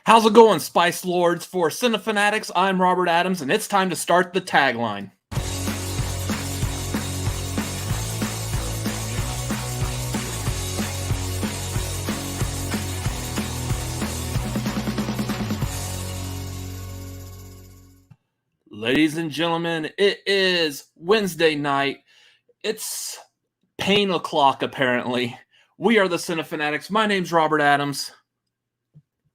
How's it going, Spice Lords? For Cinefanatics, I'm Robert Adams, and it's time to start the tagline. Ladies and gentlemen, it is Wednesday night. It's pain o'clock, apparently. We are the Cinefanatics. My name's Robert Adams.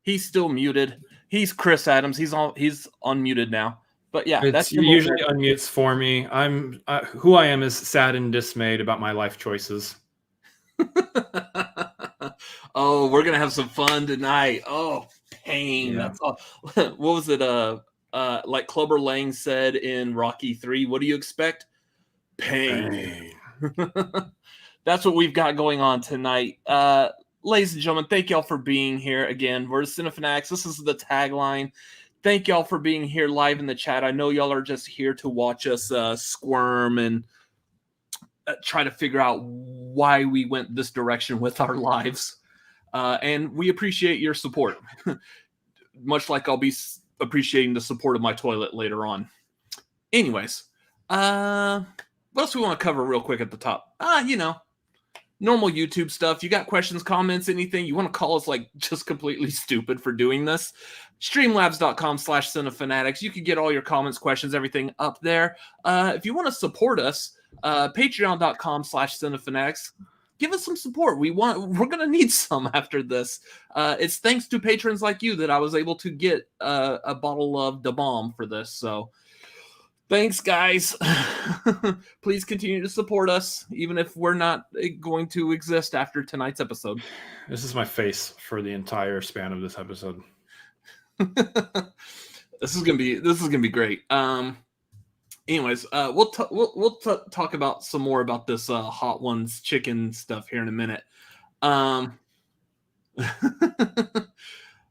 He's still muted. He's Chris Adams. He's unmuted now. But yeah, that's usually unmutes for me. I'm who I am is sad and dismayed about my life choices. Oh, we're gonna have some fun tonight. Oh, pain. Yeah. That's all. What was it? Like Clubber Lang said in Rocky 3, what do you expect? Pain. That's what we've got going on tonight. Ladies and gentlemen, thank y'all for being here again. We're the Cinefanatics. This is the tagline. Thank y'all for being here live in the chat. I know y'all are just here to watch us squirm and try to figure out why we went this direction with our lives. And we appreciate your support. Much like I'll be appreciating the support of my toilet later on. Anyways, what else we want to cover real quick at the top? Normal YouTube stuff. You got questions, comments, anything? You want to call us like just completely stupid for doing this? Streamlabs.com/Cinefanatics. You can get all your comments, questions, everything up there. If you want to support us, Patreon.com/Cinefanatics. Give us some support. We're going to need some after this. It's thanks to patrons like you that I was able to get a bottle of Da Bomb for this. So thanks, guys. Please continue to support us, even if we're not going to exist after tonight's episode. This is my face for the entire span of this episode. This is gonna be great. Anyways, we'll talk about some more about this Hot Ones chicken stuff here in a minute.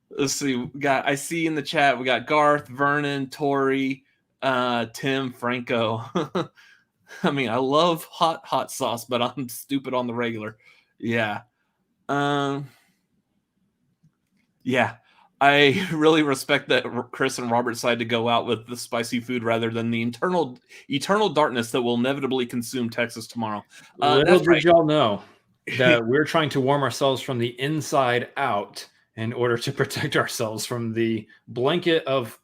Let's see. I see in the chat we got Garth, Vernon, Tori, Tim, Franco. I mean, I love hot sauce, but I'm stupid on the regular. Yeah. Yeah. I really respect that Chris and Robert decided to go out with the spicy food rather than the eternal darkness that will inevitably consume Texas tomorrow. Little did y'all know that we're trying to warm ourselves from the inside out in order to protect ourselves from the blanket of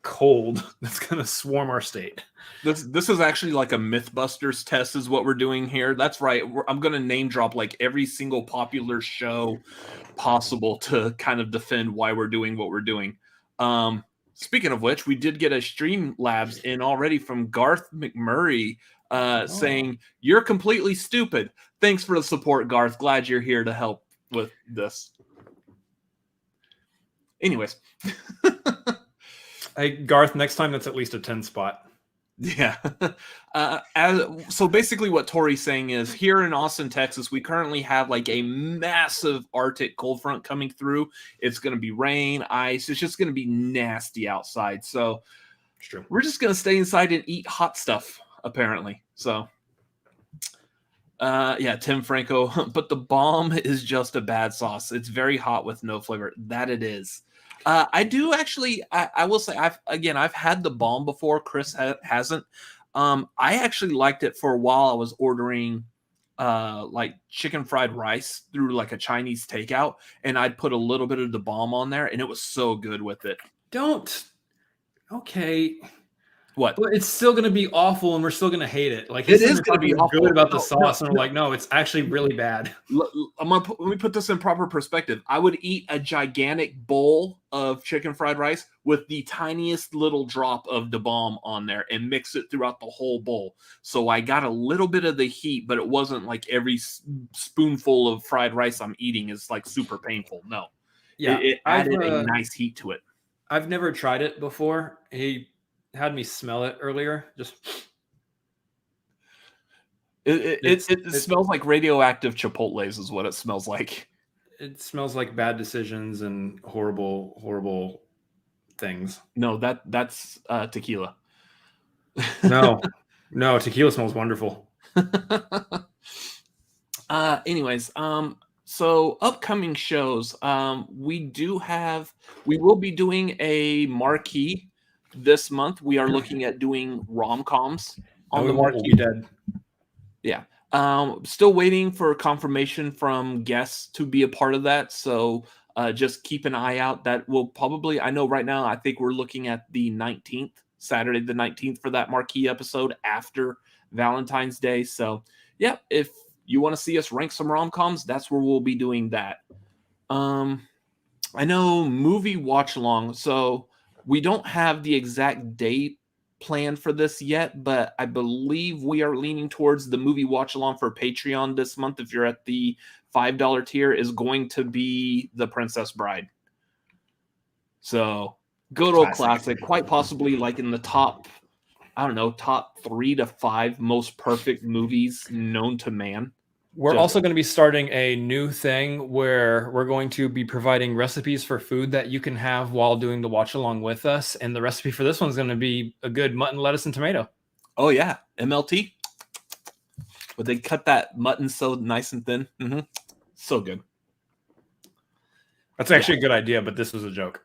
cold that's going to swarm our state. This is actually like a Mythbusters test is what we're doing here. That's right. I'm going to name drop like every single popular show possible to kind of defend why we're doing what we're doing. Speaking of which, we did get a Streamlabs in already from Garth McMurray saying, "You're completely stupid. Thanks for the support, Garth. Glad you're here to help with this." Anyways. Hey, Garth, next time that's at least a 10 spot. Yeah. So basically what Tori's saying is here in Austin, Texas, we currently have like a massive Arctic cold front coming through. It's going to be rain, ice. It's just going to be nasty outside. So we're just going to stay inside and eat hot stuff, apparently. So, yeah, Tim Franco. But the bomb is just a bad sauce. It's very hot with no flavor. That it is. I do actually. I will say I've had the bomb before. Chris hasn't. I actually liked it for a while. I was ordering like chicken fried rice through like a Chinese takeout, and I'd put a little bit of the bomb on there, and it was so good with it. Okay. What? But it's still going to be awful, and we're still going to hate it. Like it is going to be awful. Good about the sauce, and we're like, no, it's actually really bad. Let me put this in proper perspective. I would eat a gigantic bowl of chicken fried rice with the tiniest little drop of the bomb on there and mix it throughout the whole bowl. So I got a little bit of the heat, but it wasn't like every spoonful of fried rice I'm eating is like super painful. No. Yeah, it added a nice heat to it. I've never tried it before. He had me smell it earlier. Just it smells like radioactive Chipotles is what it smells like. It smells like bad decisions and horrible things. No, that's tequila. No, tequila smells wonderful. Anyways, So upcoming shows, we will be doing a marquee this month. We are looking at doing rom-coms on the marquee. We'll be dead. Yeah. Still waiting for confirmation from guests to be a part of that. So just keep an eye out. That will probably, I know right now, I think we're looking at the 19th, Saturday the 19th for that marquee episode after Valentine's Day. So yeah, if you want to see us rank some rom-coms, that's where we'll be doing that. I know movie watch along. So we don't have the exact date plan for this yet, but I believe we are leaning towards the movie watch along for Patreon this month. If you're at the $5 tier, is going to be The Princess Bride. So good old classic, quite possibly like in the top 3 to 5 most perfect movies known to man. We're also going to be starting a new thing where we're going to be providing recipes for food that you can have while doing the watch along with us. And the recipe for this one's going to be a good mutton, lettuce, and tomato. Oh, yeah. MLT. But they cut that mutton so nice and thin. Mm-hmm. So good. That's actually a good idea, but this was a joke.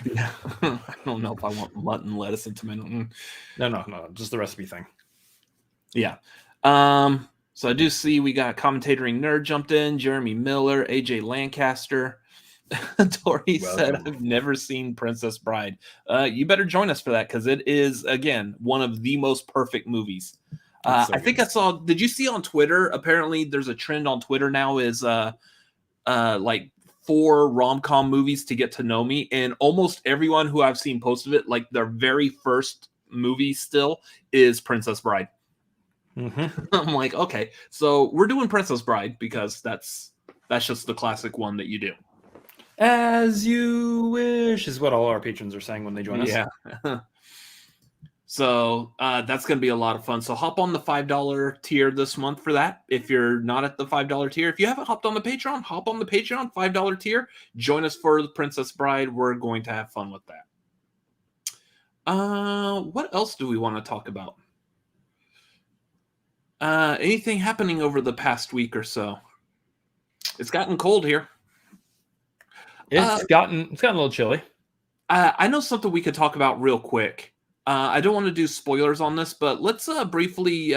Yeah. I don't know if I want mutton, lettuce, and tomato. No. Just the recipe thing. Yeah. So I do see we got Commentating Nerd jumped in, Jeremy Miller, AJ Lancaster. Tori said, I've never seen Princess Bride. You better join us for that because it is, again, one of the most perfect movies. I think I saw, did you see on Twitter? Apparently there's a trend on Twitter now is like 4 rom-com movies to get to know me. And almost everyone who I've seen posted it, like their very first movie still is Princess Bride. Mm-hmm. I'm like, okay, so we're doing Princess Bride because that's just the classic one that you do. As you wish is what all our patrons are saying when they join us. Yeah. So that's going to be a lot of fun. So hop on the $5 tier this month for that. If you're not at the $5 tier, if you haven't hopped on the Patreon, hop on the Patreon, $5 tier. Join us for the Princess Bride. We're going to have fun with that. What else do we want to talk about? Anything happening over the past week or so? It's gotten cold here. It's gotten a little chilly. I know something we could talk about real quick. I don't want to do spoilers on this, but let's briefly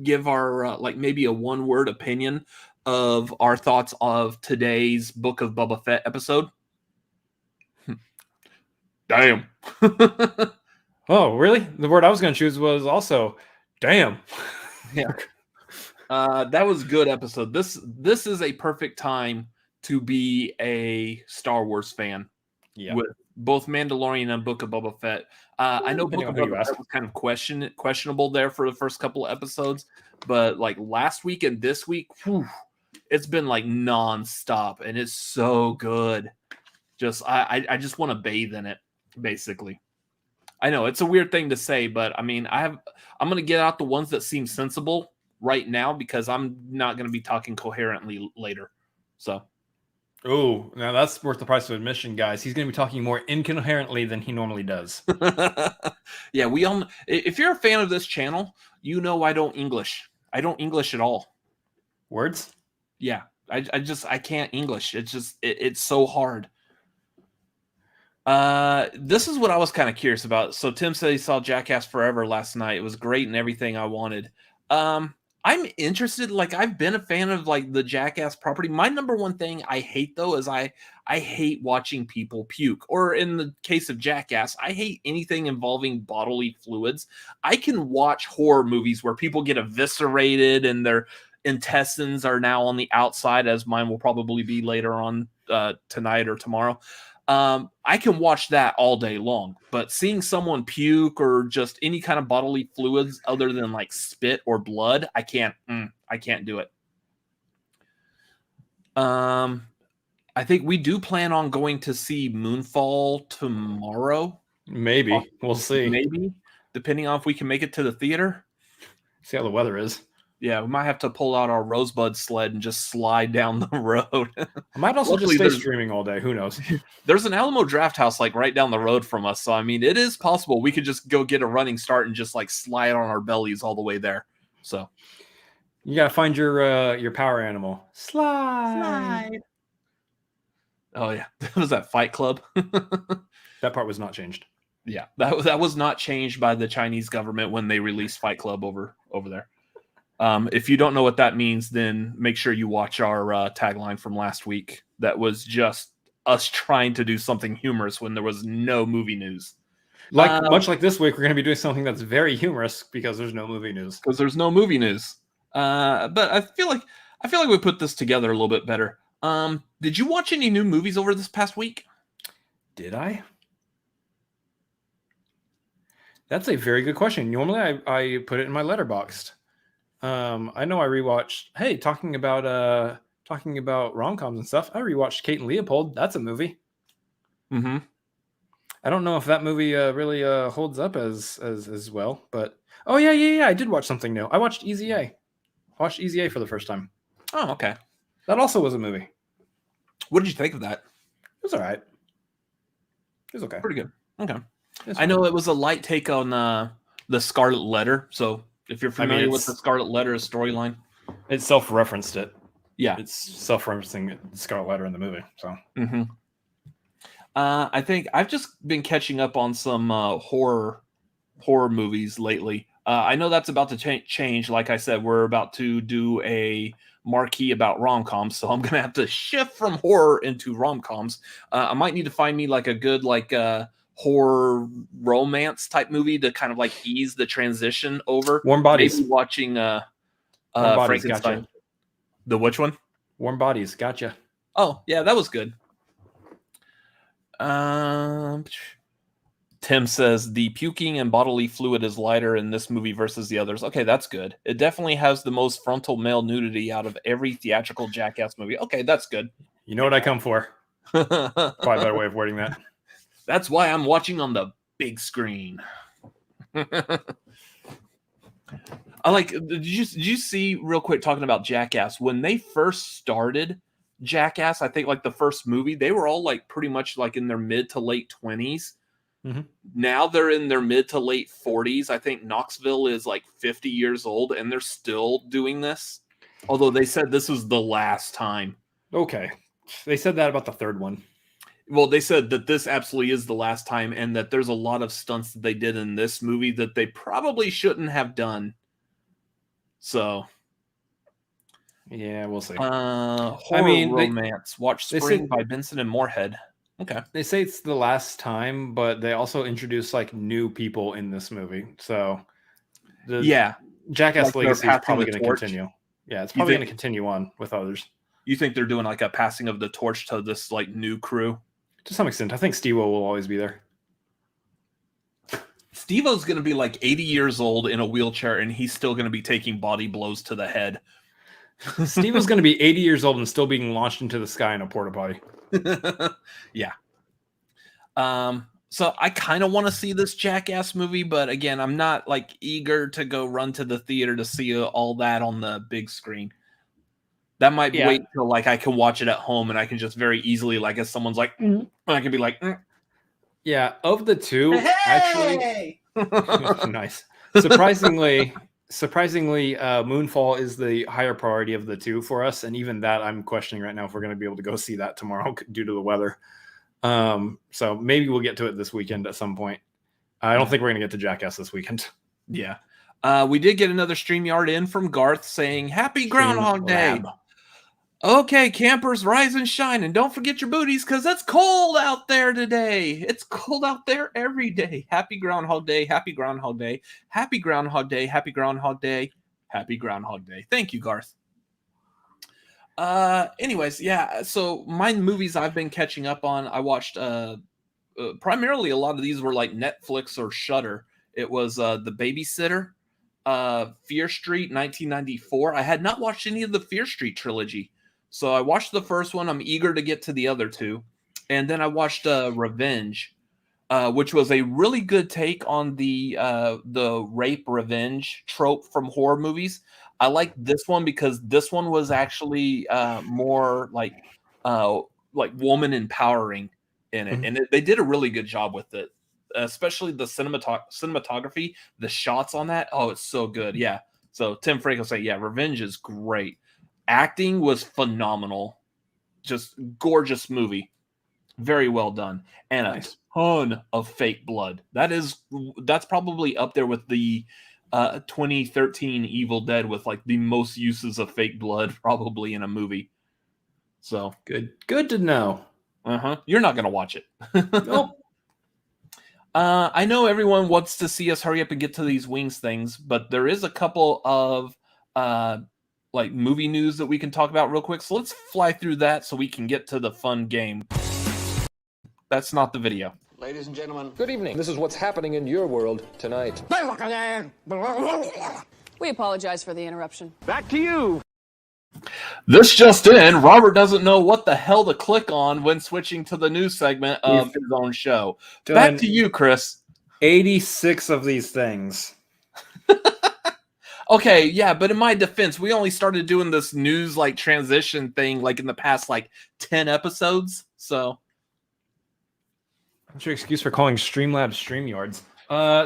give our maybe a one-word opinion of our thoughts of today's Book of Boba Fett episode. Damn. Oh, really? The word I was going to choose was also damn. Yeah. That was a good episode. This is a perfect time to be a Star Wars fan. Yeah. With both Mandalorian and Book of Boba Fett. I know Book of Boba Fett was kind of questionable there for the first couple of episodes, but like last week and this week, it's been like nonstop, and it's so good. I just want to bathe in it, basically. I know it's a weird thing to say, but I mean, I'm going to get out the ones that seem sensible right now because I'm not going to be talking coherently later. So. Oh, now that's worth the price of admission, guys. He's going to be talking more incoherently than he normally does. Yeah, we all. If you're a fan of this channel, you know I don't English. I don't English at all. Words? Yeah, I can't English. It's so hard. This is what I was kind of curious about. So Tim said he saw Jackass Forever last night. It was great and everything I wanted. I'm interested. Like I've been a fan of like the Jackass property. My number one thing I hate though is I hate watching people puke. Or in the case of Jackass, I hate anything involving bodily fluids. I can watch horror movies where people get eviscerated and their intestines are now on the outside, as mine will probably be later on tonight or tomorrow. I can watch that all day long, but seeing someone puke or just any kind of bodily fluids other than like spit or blood, I can't do it. I think we do plan on going to see Moonfall tomorrow. Maybe. We'll see. Maybe, depending on if we can make it to the theater. See how the weather is. Yeah, we might have to pull out our Rosebud sled and just slide down the road. I might also just stay streaming all day. Who knows? There's an Alamo Draft House like right down the road from us. So, I mean, it is possible we could just go get a running start and just like slide on our bellies all the way there. So, You gotta find your power animal. Slide. Oh yeah, was that Fight Club? That part was not changed. Yeah, that was not changed by the Chinese government when they released Fight Club over there. If you don't know what that means, then make sure you watch our tagline from last week. That was just us trying to do something humorous when there was no movie news. Much like this week, we're going to be doing something that's very humorous because there's no movie news. Because there's no movie news. But I feel like we put this together a little bit better. Did you watch any new movies over this past week? Did I? That's a very good question. Normally, I put it in my Letterboxd. I know I rewatched. Hey, talking about rom-coms and stuff. I rewatched Kate and Leopold. That's a movie. Mm-hmm. I don't know if that movie really holds up as well, but oh yeah. I did watch something new. I watched Easy A. I watched Easy A for the first time. Oh, okay. That also was a movie. What did you think of that? It was all right. It was okay. Pretty good. Okay. I know it was a light take on the Scarlet Letter. So if you're familiar with the Scarlet Letter storyline, it self-referenced it. Yeah, it's self-referencing Scarlet Letter in the movie. So, I think I've just been catching up on some horror movies lately. I know that's about to change. Like I said, we're about to do a marquee about rom-coms, so I'm gonna have to shift from horror into rom-coms. I might need to find me like a good horror romance type movie to kind of like ease the transition over. Warm Bodies. Maybe watching Frankenstein. Gotcha. The which one? Warm Bodies. Gotcha. Oh yeah, that was good. Tim says the puking and bodily fluid is lighter in this movie versus the others. Okay, that's good. It definitely has the most frontal male nudity out of every theatrical Jackass movie. Okay, that's good. You know what I come for. Probably a better way of wording that. That's why I'm watching on the big screen. I like. Did you see real quick talking about Jackass when they first started Jackass? I think like the first movie, they were all like pretty much like in their mid to late 20s. Mm-hmm. Now they're in their mid to late 40s. I think Knoxville is like 50 years old, and they're still doing this. Although they said this was the last time. Okay, they said that about the third one. Well, they said that this absolutely is the last time, and that there's a lot of stunts that they did in this movie that they probably shouldn't have done. So, yeah, we'll see. Romance. Watch Spring by Benson and Moorhead. Okay. They say it's the last time, but they also introduce like new people in this movie. So, Jackass Legacy is probably going to continue. Yeah, it's probably going to continue on with others. You think they're doing like a passing of the torch to this like new crew? To some extent, I think Steve-O will always be there. Steve-O's going to be like 80 years old in a wheelchair, and he's still going to be taking body blows to the head. Steve-O's going to be 80 years old and still being launched into the sky in a porta potty. Yeah. So I kind of want to see this Jackass movie, but again, I'm not like eager to go run to the theater to see all that on the big screen. That might wait till like I can watch it at home, and I can just very easly, like, if someone's like, I can be like, Yeah, of the two, actually, nice. Surprisingly, Moonfall is the higher priority of the two for us, and even that I'm questioning right now if we're going to be able to go see that tomorrow due to the weather. So maybe we'll get to it this weekend at some point. I don't think we're going to get to Jackass this weekend. Yeah. We did get another StreamYard in from Garth saying, Happy Groundhog Day. Okay, campers, rise and shine, and don't forget your booties because it's cold out there today. It's cold out there every day. Happy Groundhog Day, happy Groundhog Day, happy Groundhog Day, happy Groundhog Day, happy Groundhog Day. Thank you, Garth. Anyways, yeah, so my movies I've been catching up on, I watched primarily a lot of these were like Netflix or Shudder. It was The Babysitter, Fear Street, 1994. I had not watched any of the Fear Street trilogy. So I watched the first one. I'm eager to get to the other two. And then I watched Revenge, which was a really good take on the rape revenge trope from horror movies. I like this one because this one was actually more like woman empowering in it. And they did a really good job with it, especially the cinematography, the shots on that. Oh, it's so good. Yeah. So Tim Frank will say, yeah, Revenge is great. Acting was phenomenal. Just gorgeous movie. Very well done. And Nice. a ton of fake blood. That's probably up there with the 2013 Evil Dead with like the most uses of fake blood probably in a movie. So good to know. You're not gonna watch it. Nope. I know everyone wants to see us hurry up and get to these wings things, but there is a couple of like movie news that we can talk about real quick. So let's fly through that so we can get to the fun game. That's not the video. Ladies and gentlemen, good evening. This is what's happening in your world tonight. We apologize for the interruption. Back to you. This just in, Robert doesn't know what the hell to click on when switching to the news segment of his own show. Back to you, Chris. 86 of these things. Okay, yeah, but in my defense, we only started doing this news like transition thing like in the past like 10 episodes. So what's your excuse for calling Streamlabs StreamYards?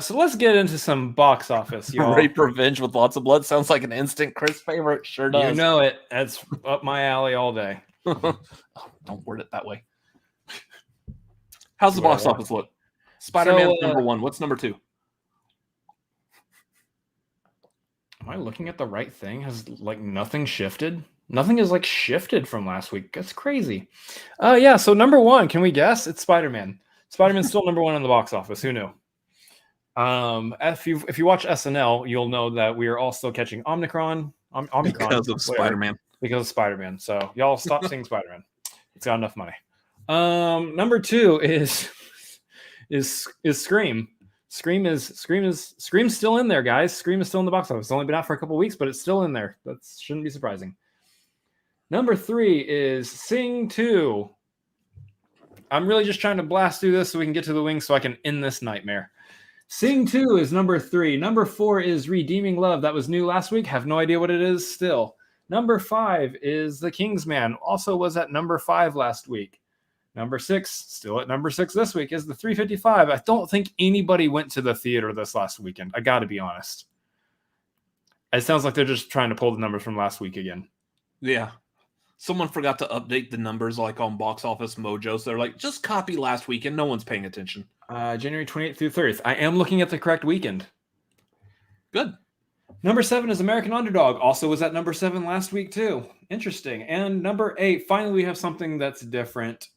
So let's get into some box office, y'all. Rape Revenge with lots of blood sounds like an instant Chris favorite. Sure does. You know it. That's up my alley all day. Oh, don't word it that way. How's the box office look? Spider-Man number 1. What's number 2? Am I looking at the right thing? Has like nothing shifted? Nothing is like shifted from last week. That's crazy. Yeah, so number 1, can we guess? It's Spider-Man. Spider-Man's still number 1 in the box office. Who knew? If you watch SNL, you'll know that we are all still catching Omicron because of Spider-Man. Because of Spider-Man. So y'all stop seeing Spider-Man. It's got enough money. Number 2 is Scream. Scream's still in there, guys. Scream is still in the box office. It's only been out for a couple weeks, but it's still in there. That shouldn't be surprising. Number 3 is Sing 2. I'm really just trying to blast through this so we can get to the wings so I can end this nightmare. Sing 2 is number 3. Number 4 is Redeeming Love. That was new last week. Have no idea what it is still. Number 5 is The Kingsman. Also was at number 5 last week. Number 6, still at number 6 this week, is The 355. I don't think anybody went to the theater this last weekend. I got to be honest. It sounds like they're just trying to pull the numbers from last week again. Yeah. Someone forgot to update the numbers like on Box Office Mojo. So they're like, just copy last weekend. No one's paying attention. January 28th through 30th. I am looking at the correct weekend. Good. Number 7 is American Underdog. Also was at number 7 last week too. Interesting. And number 8, finally we have something that's different.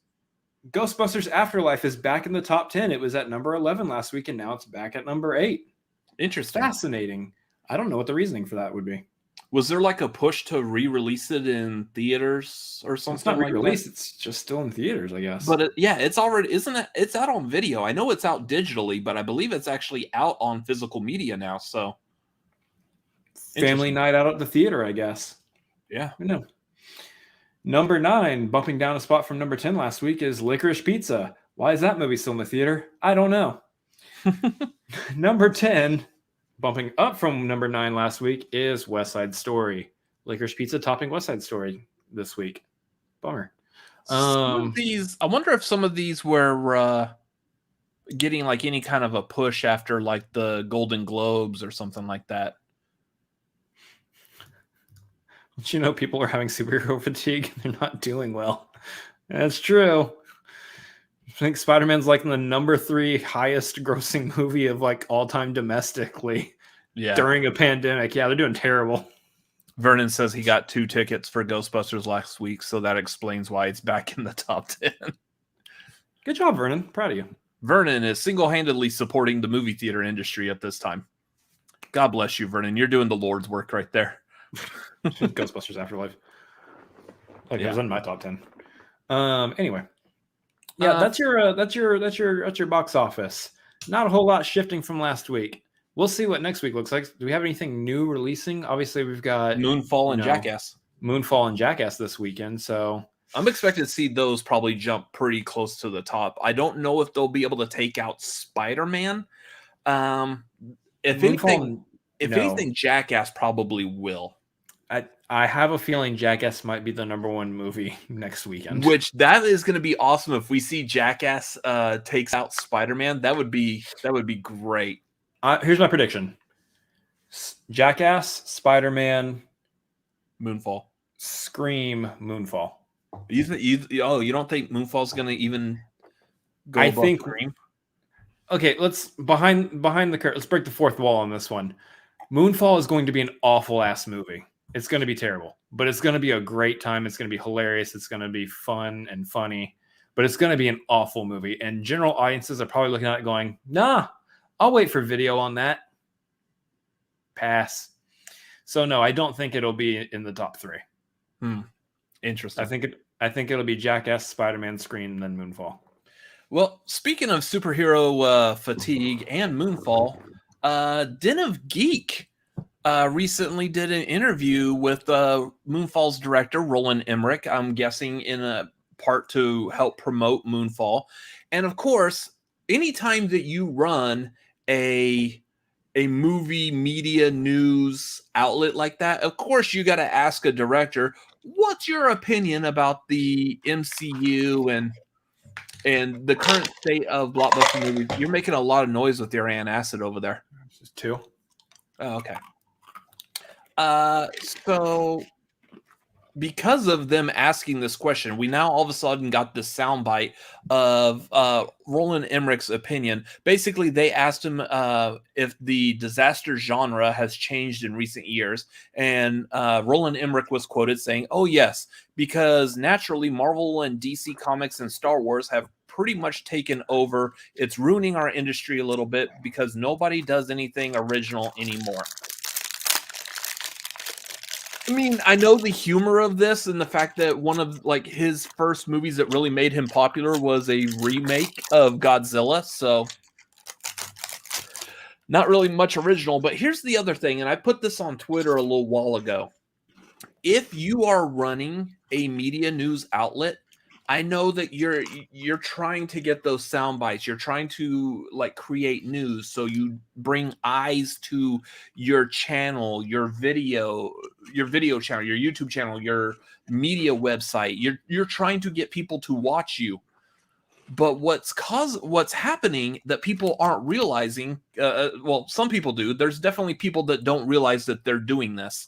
Ghostbusters Afterlife is back in the top 10. It was at number 11 last week, and now it's back at number 8. Interesting. Fascinating. I don't know what the reasoning for that would be. Was there like a push to re-release it in theaters or something? It's not re-released. Like it's just still in theaters, I guess. But it's already, isn't it? It's out on video. I know it's out digitally, but I believe it's actually out on physical media now. So family night out at the theater, I guess. Yeah. I know. Number 9, bumping down a spot from number 10 last week, is Licorice Pizza. Why is that movie still in the theater? I don't know. Number 10, bumping up from number 9 last week, is West Side Story. Licorice Pizza topping West Side Story this week. Bummer. Some of these, I wonder if some of these were getting like any kind of a push after like the Golden Globes or something like that. But you know, people are having superhero fatigue. They're not doing well. That's true. I think Spider-Man's like the number 3 highest grossing movie of like all time domestically. Yeah. During a pandemic. Yeah, they're doing terrible. Vernon says he got 2 tickets for Ghostbusters last week, so that explains why it's back in the top 10. Good job, Vernon. Proud of you. Vernon is single-handedly supporting the movie theater industry at this time. God bless you, Vernon. You're doing the Lord's work right there. Ghostbusters Afterlife. Like it was in my top 10. Anyway. Yeah, that's your box office. Not a whole lot shifting from last week. We'll see what next week looks like. Do we have anything new releasing? Obviously, we've got Moonfall and Jackass. Moonfall and Jackass this weekend. So I'm expected to see those probably jump pretty close to the top. I don't know if they'll be able to take out Spider-Man. If anything, Jackass probably will. I have a feeling Jackass might be the number 1 movie next weekend. Which that is going to be awesome if we see Jackass takes out Spider-Man. That would be great. Here's my prediction. Jackass, Spider-Man, Moonfall. Scream, Moonfall. You don't think Moonfall's gonna even go I above think. Scream? Okay, let's behind the curtain. Let's break the fourth wall on this one. Moonfall is going to be an awful ass movie. It's going to be terrible, but it's going to be a great time. It's going to be hilarious. It's going to be fun and funny, but it's going to be an awful movie. And general audiences are probably looking at it going, "Nah, I'll wait for video on that." Pass. So no, I don't think it'll be in the top 3. Interesting. I think it'll be Jackass, Spider-Man, Scream, and then Moonfall. Well, speaking of superhero fatigue and Moonfall, Den of Geek recently did an interview with Moonfall's director, Roland Emmerich, I'm guessing in a part to help promote Moonfall. And of course, anytime that you run a movie media news outlet like that, of course you got to ask a director, what's your opinion about the MCU and the current state of blockbuster movies? You're making a lot of noise with your antacid over there. Just 2. Oh, okay. So because of them asking this question, we now all of a sudden got this soundbite of Roland Emmerich's opinion. Basically, they asked him if the disaster genre has changed in recent years, and Roland Emmerich was quoted saying, "Oh yes, because naturally Marvel and DC Comics and Star Wars have pretty much taken over. It's ruining our industry a little bit because nobody does anything original anymore." I mean, I know the humor of this and the fact that one of like his first movies that really made him popular was a remake of Godzilla, so not really much original. But here's the other thing, and I put this on Twitter a little while ago. If you are running a media news outlet, I know that you're trying to get those sound bites. You're trying to like create news, so you bring eyes to your channel, your video channel, your YouTube channel, your media website. You're trying to get people to watch you. But what's happening that people aren't realizing, well, some people do. There's definitely people that don't realize that they're doing this.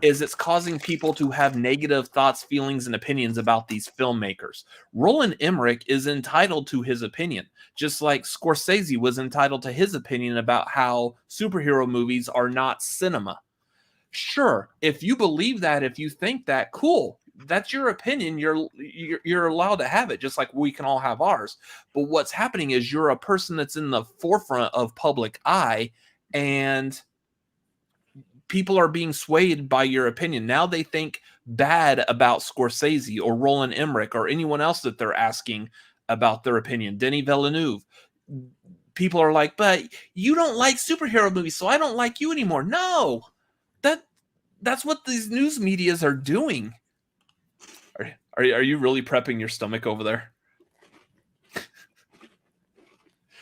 Is it's causing people to have negative thoughts, feelings, and opinions about these filmmakers. Roland Emmerich is entitled to his opinion, just like Scorsese was entitled to his opinion about how superhero movies are not cinema. Sure, if you believe that, if you think that, cool. That's your opinion. You're allowed to have it, just like we can all have ours. But what's happening is you're a person that's in the forefront of public eye, and people are being swayed by your opinion. Now they think bad about Scorsese or Roland Emmerich or anyone else that they're asking about their opinion. Denis Villeneuve. People are like, but you don't like superhero movies, so I don't like you anymore. No, that's what these news medias are doing. Are you really prepping your stomach over there?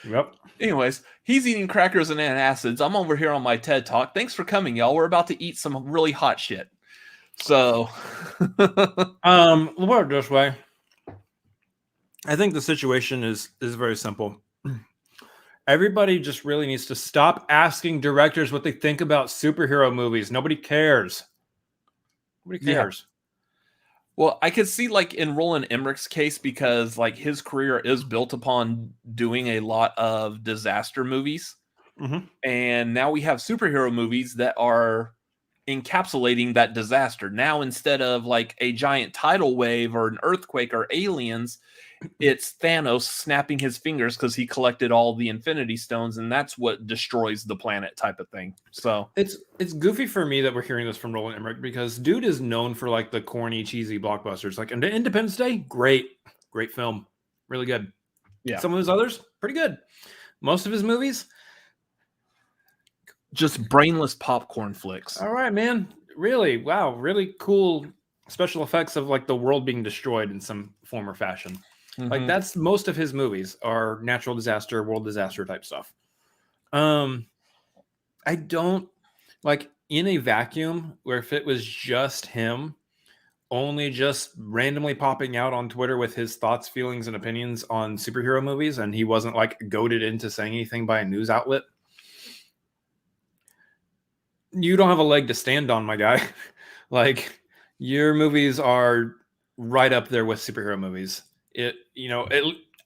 Yep. Anyways, he's eating crackers and antacids. I'm over here on my TED Talk. Thanks for coming, y'all. We're about to eat some really hot shit. So, we'll put it this way. I think the situation is very simple. Everybody just really needs to stop asking directors what they think about superhero movies. Nobody cares. Nobody cares. Yeah. Well, I could see like in Roland Emmerich's case, because like his career is built upon doing a lot of disaster movies. Mm-hmm. And now we have superhero movies that are encapsulating that disaster. Now, instead of like a giant tidal wave or an earthquake or aliens, it's Thanos snapping his fingers because he collected all the Infinity Stones, and that's what destroys the planet type of thing. So it's goofy for me that we're hearing this from Roland Emmerich, because dude is known for like the corny, cheesy blockbusters. Like Independence Day, great film, really good. Yeah, some of his others, pretty good. Most of his movies, just brainless popcorn flicks. All right, man. Really, wow, really cool special effects of like the world being destroyed in some form or fashion. Mm-hmm. Like that's most of his movies are natural disaster, world disaster type stuff. I don't like in a vacuum where if it was just him, only just randomly popping out on Twitter with his thoughts, feelings, and opinions on superhero movies, and he wasn't like goaded into saying anything by a news outlet, you don't have a leg to stand on, my guy. Like, your movies are right up there with superhero movies.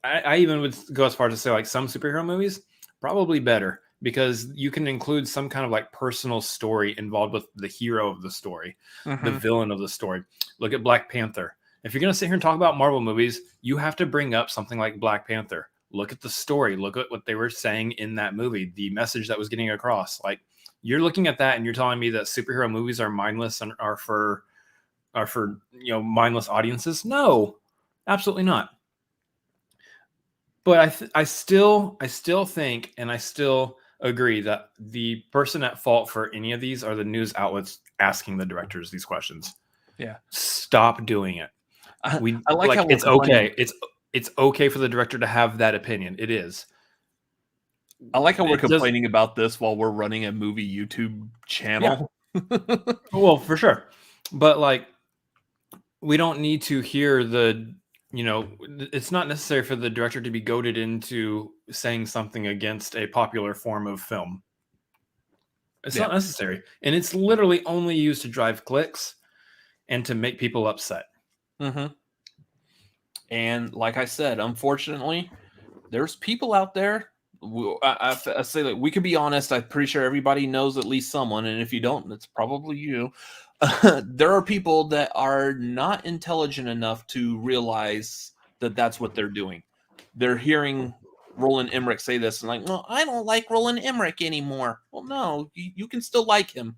I even would go as far as to say, like, some superhero movies probably better, because you can include some kind of like personal story involved with the hero of the story, the villain of the story. Look at Black Panther. If you're going to sit here and talk about Marvel movies, you have to bring up something like Black Panther. Look at the story. Look at what they were saying in that movie, the message that was getting across. Like, you're looking at that and you're telling me that superhero movies are mindless and are for mindless audiences? No, absolutely not. But I still think, and I still agree, that the person at fault for any of these are the news outlets asking the directors these questions. Yeah, stop doing it. I like how it's okay. It's okay for the director to have that opinion. It is. I like how we're complaining about this while we're running a movie YouTube channel. Yeah. Well, for sure. But like, we don't need to hear it's not necessary for the director to be goaded into saying something against a popular form of film. It's not necessary. And it's literally only used to drive clicks and to make people upset. And like I said, unfortunately, there's people out there. I say that we could be honest. I'm pretty sure everybody knows at least someone. And if you don't, it's probably you. There are people that are not intelligent enough to realize that that's what they're doing. They're hearing Roland Emmerich say this and like, no, I don't like Roland Emmerich anymore. Well, no, you can still like him.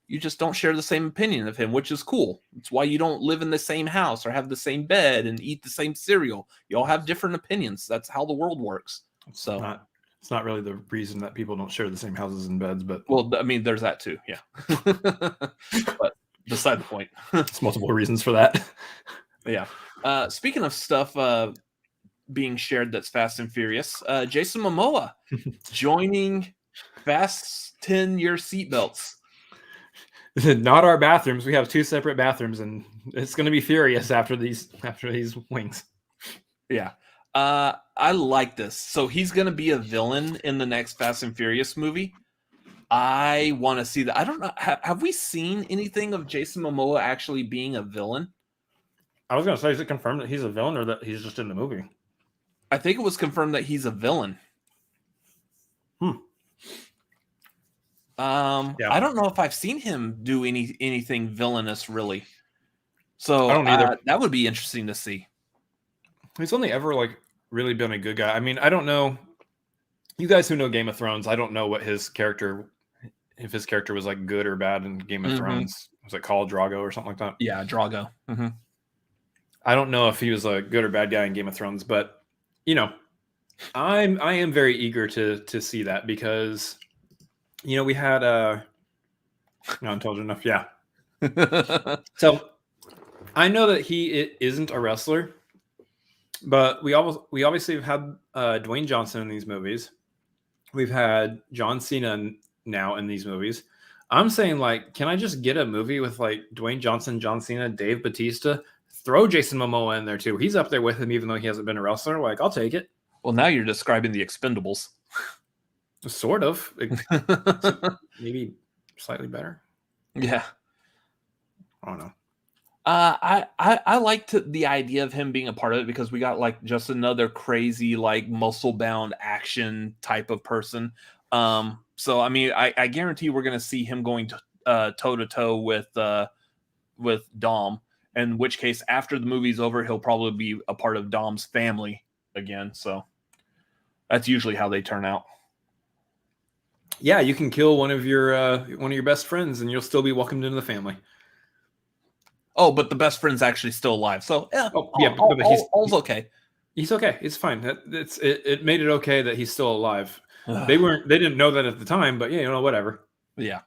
You just don't share the same opinion of him, which is cool. It's why you don't live in the same house or have the same bed and eat the same cereal. You all have different opinions. That's how the world works. So it's not really the reason that people don't share the same houses and beds, but well, I mean, there's that too. Yeah. But beside the point, there's multiple reasons for that. Yeah. Speaking of stuff being shared that's Fast and Furious, Jason Momoa joining Fasten Your Seatbelts. Not our bathrooms. We have 2 separate bathrooms, and it's going to be furious after these wings. Yeah. I like this. So he's going to be a villain in the next Fast and Furious movie. I want to see that. I don't know. Have we seen anything of Jason Momoa actually being a villain? I was going to say, is it confirmed that he's a villain or that he's just in the movie? I think it was confirmed that he's a villain. Yeah. I don't know if I've seen him do anything villainous, really. So I don't either. That would be interesting to see. He's only ever like really been a good guy. I mean, I don't know. You guys who know Game of Thrones, I don't know what his character, if his character was like good or bad in Game of Thrones. Was it called Drago or something like that? Yeah, Drago. I don't know if he was a good or bad guy in Game of Thrones, but I am very eager to see that, because we had not intelligent enough. Yeah. So I know that he isn't a wrestler, but we obviously have had Dwayne Johnson in these movies. We've had John Cena now in these movies. I'm saying, like, can I just get a movie with like Dwayne Johnson, John Cena, Dave Bautista? Throw Jason Momoa in there too. He's up there with him, even though he hasn't been a wrestler. Like, I'll take it. Well, now you're describing the Expendables. Sort of. Maybe slightly better. Yeah. I don't know. I liked the idea of him being a part of it, because we got like just another crazy, like, muscle bound action type of person. So I mean, I guarantee we're gonna see him going toe to toe with Dom. In which case, after the movie's over, he'll probably be a part of Dom's family again. So that's usually how they turn out. Yeah, you can kill one of your best friends, and you'll still be welcomed into the family. Oh, but the best friend's actually still alive. So yeah, but all's okay. He's okay. It's fine. It made it okay that he's still alive. They didn't know that at the time, but whatever. Yeah.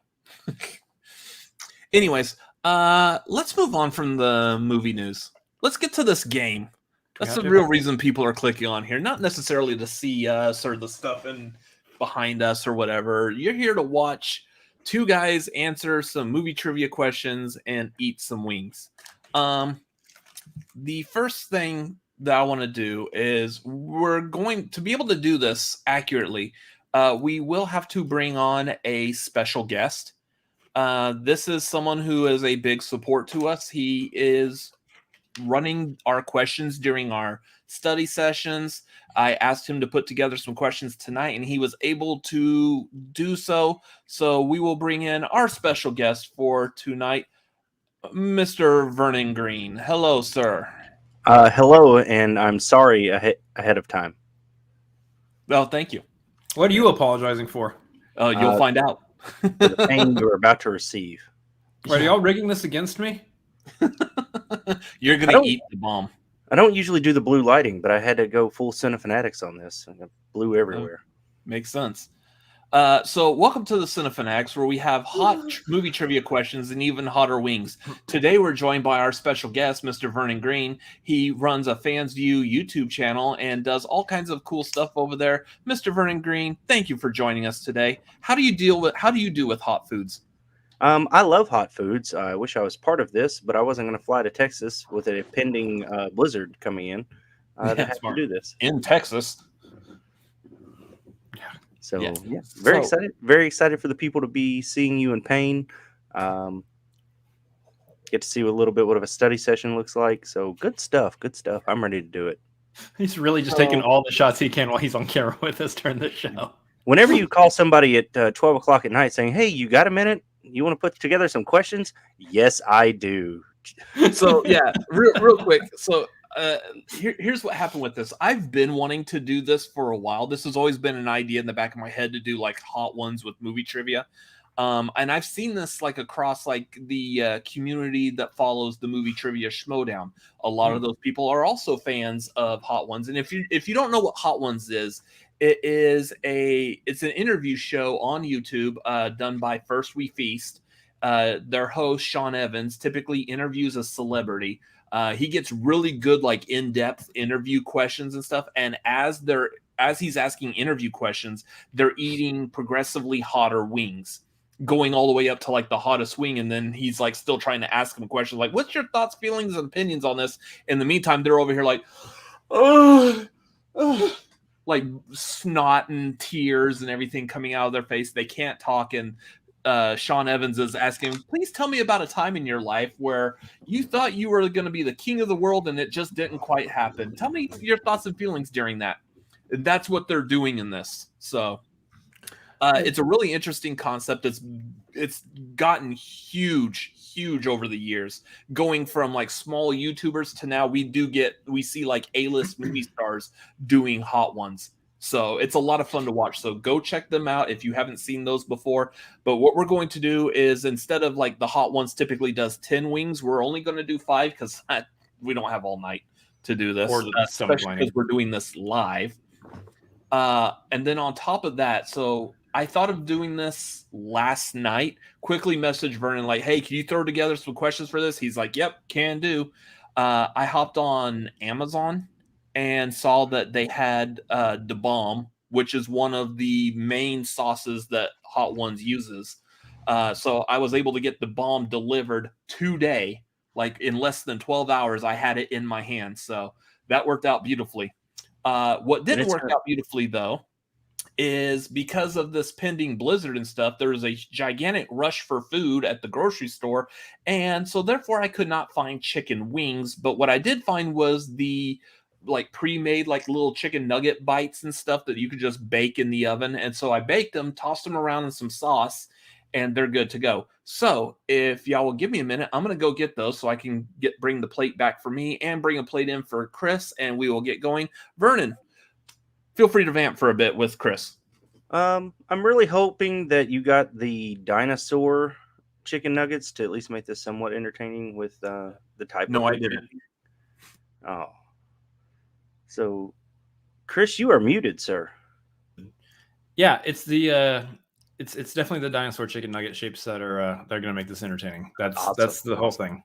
Anyways, let's move on from the movie news. Let's get to this game. That's the real reason people are clicking on here, not necessarily to see us or the stuff behind us or whatever. You're here to watch two guys answer some movie trivia questions and eat some wings. The first thing that I want to do is, we're going to be able to do this accurately. We will have to bring on a special guest. This is someone who is a big support to us. He is running our questions during our study sessions. I asked him to put together some questions tonight, and he was able to do so. So we will bring in our special guest for tonight, Mr. Vernon Greene. Hello, sir. Hello, and I'm sorry ahead of time. Well, thank you. What are you apologizing for? You'll find out. For the pain you're about to receive. Are y'all rigging this against me? You're going to eat the bomb. I don't usually do the blue lighting, but I had to go full Cinefanatics on this. Blue everywhere. Makes sense. So welcome to the Cinefanatics, where we have hot movie trivia questions and even hotter wings. Today we're joined by our special guest, Mr. Vernon Greene. He runs a Fans View YouTube channel and does all kinds of cool stuff over there. Mr. Vernon Greene, thank you for joining us today. How do you do with hot foods? I love hot foods. I wish I was part of this, but I wasn't going to fly to Texas with a pending blizzard coming in. To have to do this in Texas. So yeah, very excited. Very excited for the people to be seeing you in pain. Get to see a little bit what a study session looks like. So good stuff. Good stuff. I'm ready to do it. He's really just taking all the shots he can while he's on camera with us during the show. Whenever you call somebody at 12 o'clock at night saying, "Hey, you got a minute? You want to put together some questions?" Yes, I do. So yeah, real quick. So here's what happened with this. I've been wanting to do this for a while. This has always been an idea in the back of my head to do like hot ones with movie trivia. And I've seen this like across like the community that follows the movie trivia Schmodown. A lot of those people are also fans of hot ones. And if you don't know what hot ones is, it's an interview show on YouTube done by First We Feast. Their host Sean Evans typically interviews a celebrity. He gets really good, like in-depth interview questions and stuff. And as he's asking interview questions, they're eating progressively hotter wings, going all the way up to like the hottest wing. And then he's like still trying to ask him questions like, "What's your thoughts, feelings, and opinions on this?" In the meantime, they're over here like, like snot and tears and everything coming out of their face. They can't talk. And Sean Evans is asking, "Please tell me about a time in your life where you thought you were going to be the king of the world and it just didn't quite happen. Tell me your thoughts and feelings during that." That's what they're doing in this. So it's a really interesting concept. It's gotten huge over the years, going from like small YouTubers to now we see like A-list movie stars doing hot ones. So it's a lot of fun to watch. So go check them out if you haven't seen those before. But what we're going to do is, instead of like the hot ones typically does 10 wings, we're only going to do 5 because we don't have all night to do this. Or especially because we're doing this live. And then on top of that, so I thought of doing this last night. Quickly messaged Vernon like, "Hey, can you throw together some questions for this?" He's like, "Yep, can do." I hopped on Amazon and saw that they had the bomb, which is one of the main sauces that Hot Ones uses. So I was able to get the bomb delivered today, like in less than 12 hours. I had it in my hand, so that worked out beautifully. What didn't work out beautifully, though, is because of this pending blizzard and stuff, there was a gigantic rush for food at the grocery store, and so therefore I could not find chicken wings. But what I did find was the like pre-made like little chicken nugget bites and stuff that you could just bake in the oven. And so I baked them, tossed them around in some sauce, and they're good to go. So if y'all will give me a minute, I'm going to go get those so I can bring the plate back for me and bring a plate in for Chris, and we will get going. Vernon, feel free to vamp for a bit with Chris. I'm really hoping that you got the dinosaur chicken nuggets to at least make this somewhat entertaining with the type. No, I didn't. Oh. So, Chris, you are muted, sir. Yeah, it's the it's definitely the dinosaur chicken nugget shapes that are they're going to make this entertaining. That's the whole thing.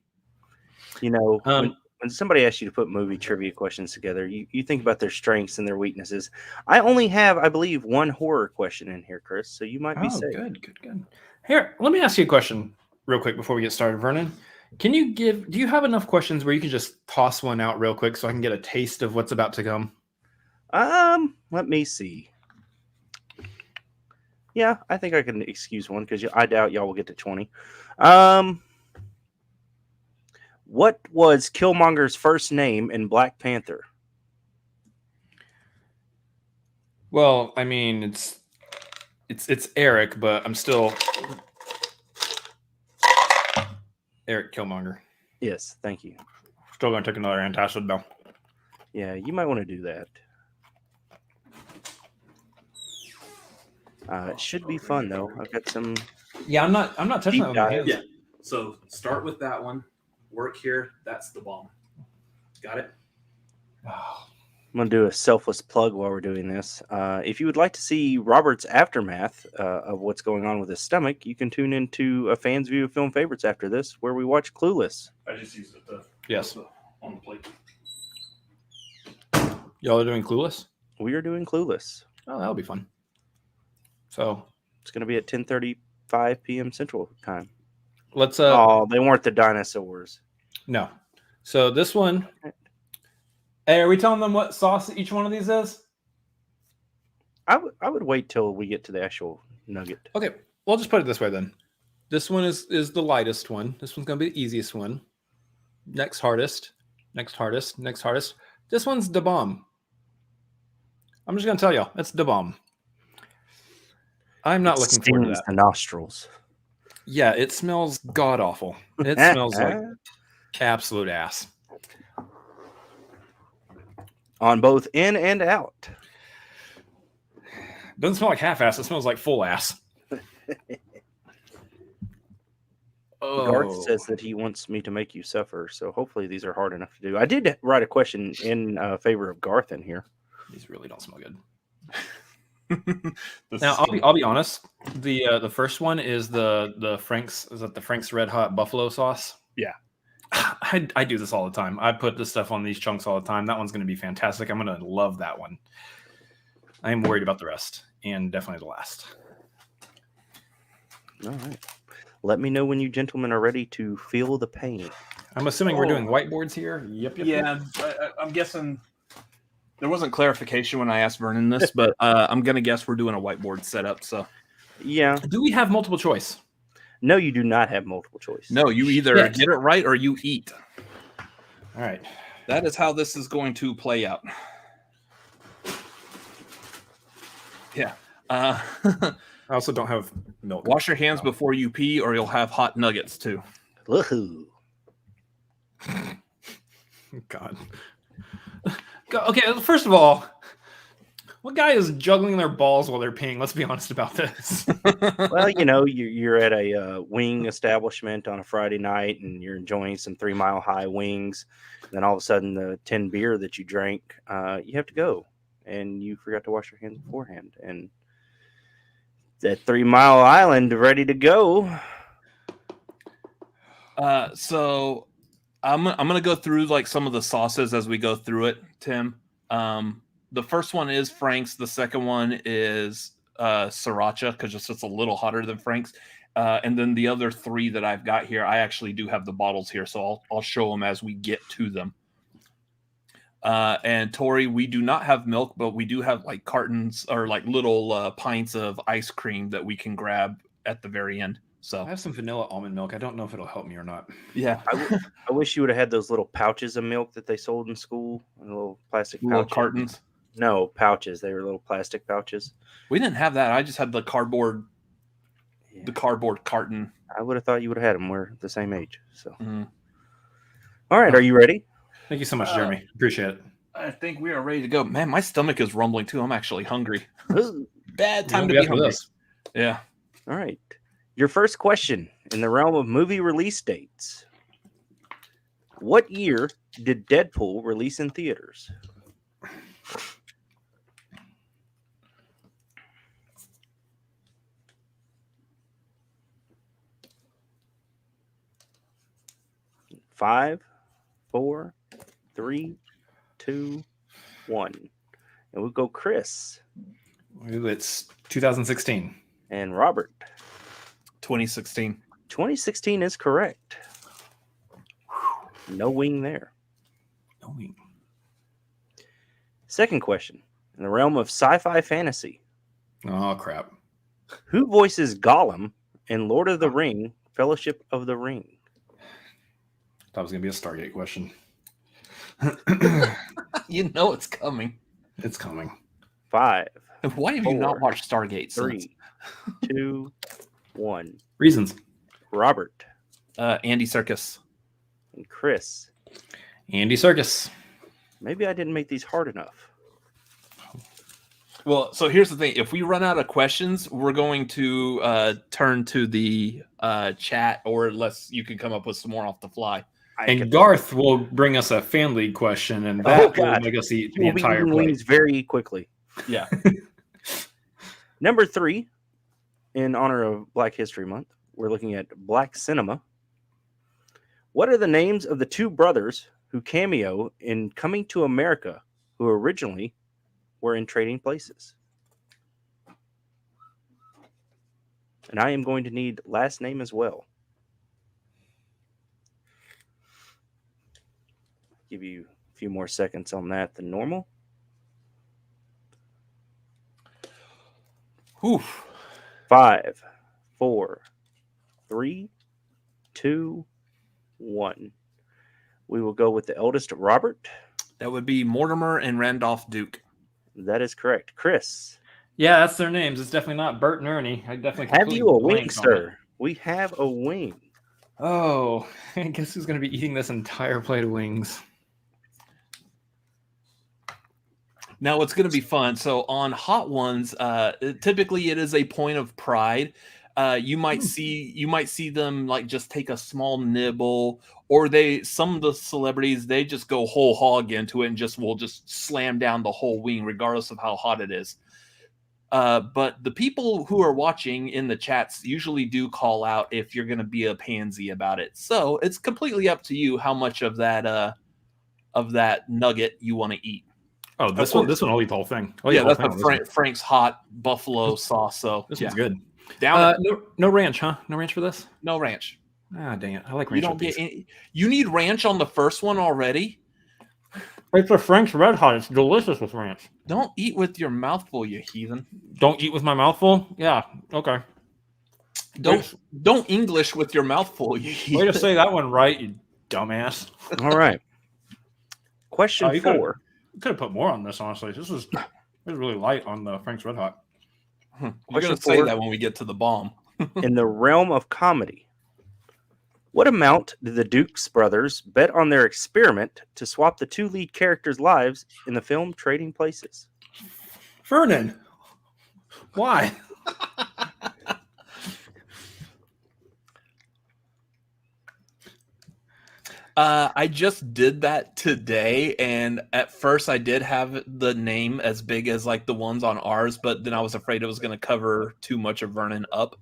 You know, when somebody asks you to put movie trivia questions together, you think about their strengths and their weaknesses. I only have, I believe, one horror question in here, Chris. So you might be safe. Good. Here, let me ask you a question real quick before we get started, Vernon. Do you have enough questions where you can just toss one out real quick so I can get a taste of what's about to come? Let me see. Yeah, I think I can excuse one because I doubt y'all will get to 20. What was Killmonger's first name in Black Panther? Well, I mean, it's Eric, but I'm still Eric Killmonger. Yes, thank you. Still going to take another antacid though. Yeah, you might want to do that. It should be fun though. I've got some. Yeah, I'm not touching that with my hands. Yeah. So start with that one. Work here. That's the bomb. Got it? Oh. I'm going to do a selfless plug while we're doing this. If you would like to see Robert's aftermath of what's going on with his stomach, you can tune into a fan's view of film favorites after this, where we watch Clueless. I just used it Yes. on the plate. Y'all are doing Clueless? We are doing Clueless. Oh, that'll be fun. So It's going to be at 10:35 p.m. Central Time. let's Oh, they weren't the dinosaurs. no. So this one. Hey, are we telling them what sauce each one of these is? I would wait till we get to the actual nugget. Okay, we'll just put it this way then. This one is the lightest one. This one's gonna be the easiest one. Next hardest. Next hardest. Next hardest. This one's the bomb. I'm just gonna tell y'all, it's the bomb. I'm not looking forward to that. The nostrils. Yeah, it smells god awful. It smells like absolute ass. On both in and out. Doesn't smell like half ass. It smells like full ass. Garth says that he wants me to make you suffer, so hopefully these are hard enough to do. I did write a question in favor of Garth in here. These really don't smell good. Now I'll be honest. The first one is the Frank's. Is that the Frank's Red Hot Buffalo sauce? Yeah. I do this all the time. I put this stuff on these chunks all the time. That one's going to be fantastic. I'm going to love that one. I am worried about the rest, and definitely the last. All right. Let me know when you gentlemen are ready to feel the pain. I'm assuming we're doing whiteboards here. Yep. Yeah, I'm guessing there wasn't clarification when I asked Vernon this, but I'm going to guess we're doing a whiteboard setup. So, yeah. Do we have multiple choice? No, you do not have multiple choice. No, you either get it right or you eat. All right. That is how this is going to play out. Yeah. I also don't have milk. Wash your hands before you pee, or you'll have hot nuggets too. Woohoo. God. Okay, first of all, what guy is juggling their balls while they're peeing? Let's be honest about this. Well, you know, you're at a wing establishment on a Friday night, and you're enjoying some 3 Mile High wings. And then all of a sudden, the 10 beer that you drank, you have to go, and you forgot to wash your hands beforehand. And that 3 Mile Island ready to go. So I'm gonna go through like some of the sauces as we go through it, Tim. The first one is Frank's. The second one is Sriracha, because it's just a little hotter than Frank's. And then the other 3 that I've got here, I actually do have the bottles here, so I'll show them as we get to them. And Tori, we do not have milk, but we do have like cartons or like little pints of ice cream that we can grab at the very end. So I have some vanilla almond milk. I don't know if it'll help me or not. Yeah, I wish you would have had those little pouches of milk that they sold in school, little plastic little pouches. cartons. No, pouches. They were little plastic pouches. We didn't have that. I just had the cardboard carton. I would have thought you would have had them. We're the same age. So, All right. Are you ready? Thank you so much, Jeremy. Appreciate it. I think we are ready to go. Man, my stomach is rumbling too. I'm actually hungry. Bad time to We'll be hungry. this. Yeah. All right. Your first question in the realm of movie release dates. What year did Deadpool release in theaters? Five, 4, 3, 2, 1. And we'll go Chris. It's 2016. And Robert. 2016. 2016 is correct. No wing there. No wing. Second question. In the realm of sci-fi fantasy. Oh, crap. Who voices Gollum in Lord of the Ring, Fellowship of the Ring? That was going to be a Stargate question. You know it's coming. It's coming. 5, Why have you not 4, watched Stargate since? 3, 2, 1. Reasons. Robert Andy Serkis. and Chris. Andy Serkis. Maybe I didn't make these hard enough. Well, so here's the thing. If we run out of questions, we're going to turn to the chat, or unless you can come up with some more off the fly. And Garth will bring us a fan league question, and that will make us eat the entire plate. Wings very quickly. Yeah. Number 3, in honor of Black History Month, we're looking at Black Cinema. What are the names of the two brothers who cameo in Coming to America, who originally were in Trading Places? And I am going to need last name as well. Give you a few more seconds on that than normal. Oof. 5, 4, 3, 2, 1. We will go with the eldest, Robert. That would be Mortimer and Randolph Duke. That is correct. Chris. Yeah, that's their names. It's definitely not Bert and Ernie. I definitely Have you a wing, blanked on sir? it. We have a wing. Oh, I guess who's going to be eating this entire plate of wings? Now it's going to be fun. So on Hot Ones, typically it is a point of pride. You might see them like just take a small nibble, or some of the celebrities, they just go whole hog into it and will just slam down the whole wing regardless of how hot it is. But the people who are watching in the chats usually do call out if you're going to be a pansy about it. So it's completely up to you how much of that nugget you want to eat. Oh, this one I'll eat the whole thing. That's the Frank's hot buffalo sauce. So this one's good. Down. No ranch, huh? No ranch for this? No ranch. Ah, dang it! I like ranch. You don't get any. You need ranch on the first one already. It's a Frank's Red Hot. It's delicious with ranch. Don't eat with your mouth full, you heathen. Don't eat with my mouth full? Yeah. Okay. Don't English with your mouth full, you heathen. Way to say that one right, you dumbass. All right. Question 4. Could have put more on this, honestly. This was really light on the Frank's Red Hot. You're going to say that when we get to the bomb. In the realm of comedy, what amount did the Dukes brothers bet on their experiment to swap the two lead characters' lives in the film Trading Places? Vernon, why? I just did that today, and at first I did have the name as big as like the ones on ours, but then I was afraid it was going to cover too much of Vernon up,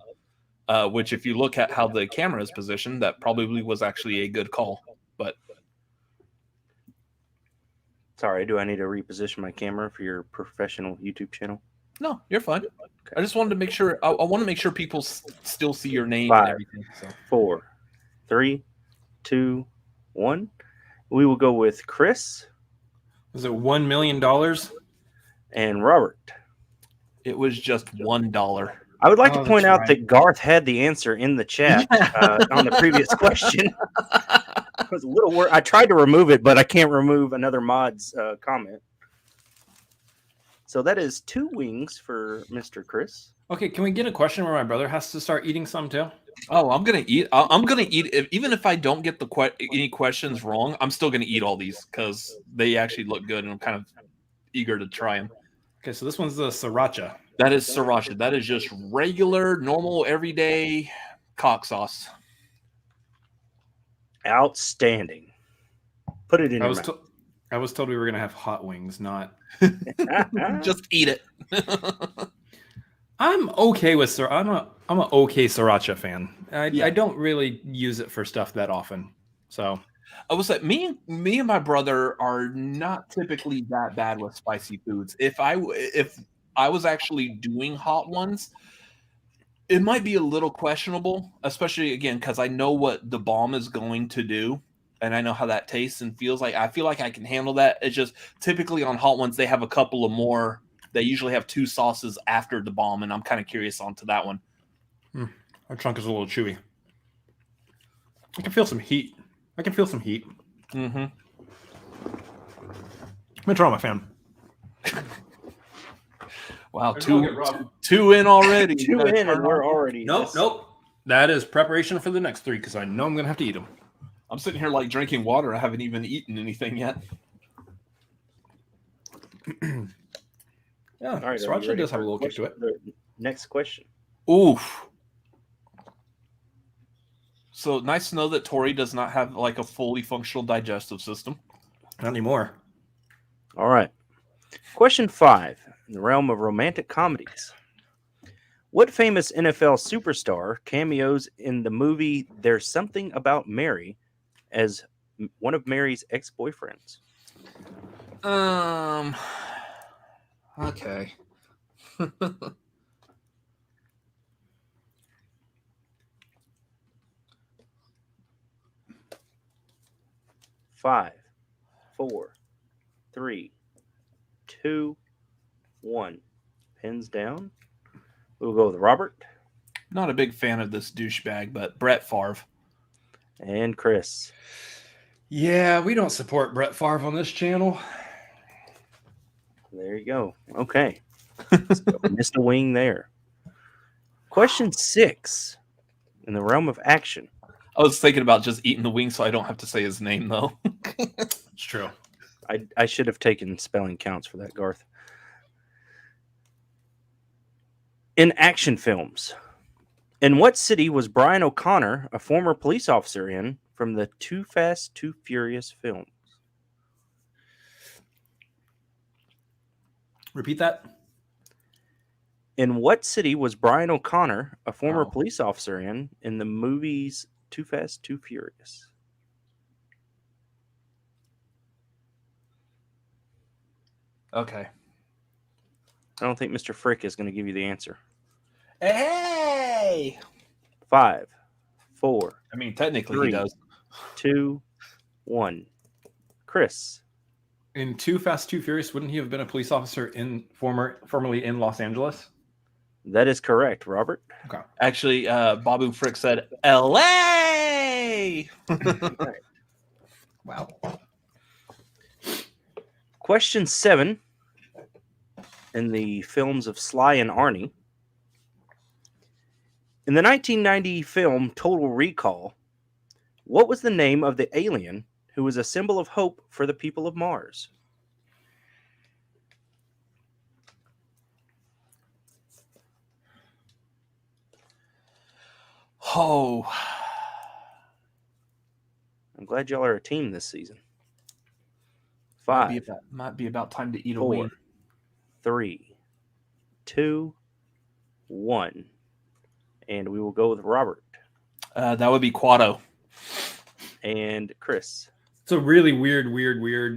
which if you look at how the camera is positioned, that probably was actually a good call. But sorry, do I need to reposition my camera for your professional YouTube channel? No, you're fine. Okay. I just wanted to make sure. I want to make sure people still see your name 5, and everything. So. 4, 3, 2, 1. We will go with Chris. Was it $1 million? And Robert. It was just $1. I would like to point out that Garth had the answer in the chat on the previous question. I was a little worried. I tried to remove it, but I can't remove another mod's comment. So that is 2 wings for Mr. Chris. Okay, can we get a question where my brother has to start eating some too? Oh, I'm gonna eat. I'm gonna eat. Even if I don't get any questions wrong, I'm still gonna eat all these because they actually look good, and I'm kind of eager to try them. Okay, so this one's the sriracha. That is sriracha. That is just regular, normal, everyday cock sauce. Outstanding. Put it in your mouth. I was told we were gonna have hot wings, not. Just eat it. I'm okay with I'm an okay sriracha fan. I don't really use it for stuff that often. So I will say me and my brother are not typically that bad with spicy foods. If I was actually doing hot ones, it might be a little questionable, especially again because I know what the bomb is going to do. And I know how that tastes and feels like. I feel like I can handle that. It's just typically on hot ones, they have a couple of more they usually have 2 sauces after the bomb, and I'm kind of curious onto that one. Our chunk is a little chewy. I can feel some heat. Mm-hmm. I'm a trauma fan. Wow, There's no get rough. two in already. 2 in, and we're already. Nope. That is preparation for the next 3 because I know I'm going to have to eat them. I'm sitting here like drinking water. I haven't even eaten anything yet. Yeah, All right, sriracha does have a little kick to it. Next question. Oof. So nice to know that Tori does not have like a fully functional digestive system. Not anymore. All right. Question 5, in the realm of romantic comedies. What famous NFL superstar cameos in the movie There's Something About Mary as one of Mary's ex-boyfriends? Okay. 5, 4, 3, 2, 1. Pins down. We'll go with Robert Not a big fan of this douchebag, but Brett Favre. and Chris. Yeah, we don't support Brett Favre on this channel. There you go. Okay. So missed a wing there. Question 6, in the realm of action. I was thinking about just eating the wing so I don't have to say his name, though. It's true. I should have taken spelling counts for that, Garth. In action films, in what city was Brian O'Connor, a former police officer, in from the Too Fast, Too Furious films? Repeat that. In what city was Brian O'Connor, a former police officer, in the movies Too Fast, Too Furious? Okay. I don't think Mr. Frick is going to give you the answer. Hey! 5, 4, I mean, technically 3, he does. 2, 1. Chris. In Too Fast, Too Furious, wouldn't he have been a police officer formerly in Los Angeles? That is correct, Robert. Okay. Actually, Babu Frick said L.A. Wow. Question 7, in the films of Sly and Arnie. In the 1990 film Total Recall, what was the name of the alien who was a symbol of hope for the people of Mars? Oh. I'm glad y'all are a team this season. Might 5, be about time to eat a 4, wing. 3, 2, 1. And we will go with Robert That would be Quado. and Chris. It's a really weird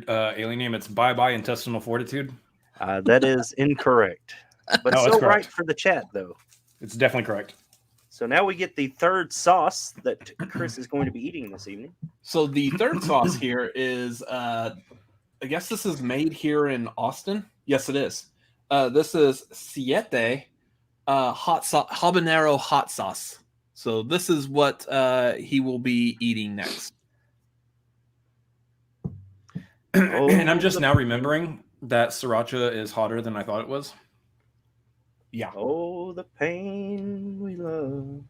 alien name. It's Bye Bye Intestinal Fortitude. That is incorrect. But No, it's so correct. right for the chat, though. It's definitely correct. So now we get the third sauce that Chris is going to be eating this evening. So the third sauce here is, I guess this is made here in Austin. Yes, it is. This is Siete hot sauce, habanero hot sauce. So this is what he will be eating next. And I'm just now remembering that sriracha is hotter than I thought it was. Yeah. Oh, the pain we love.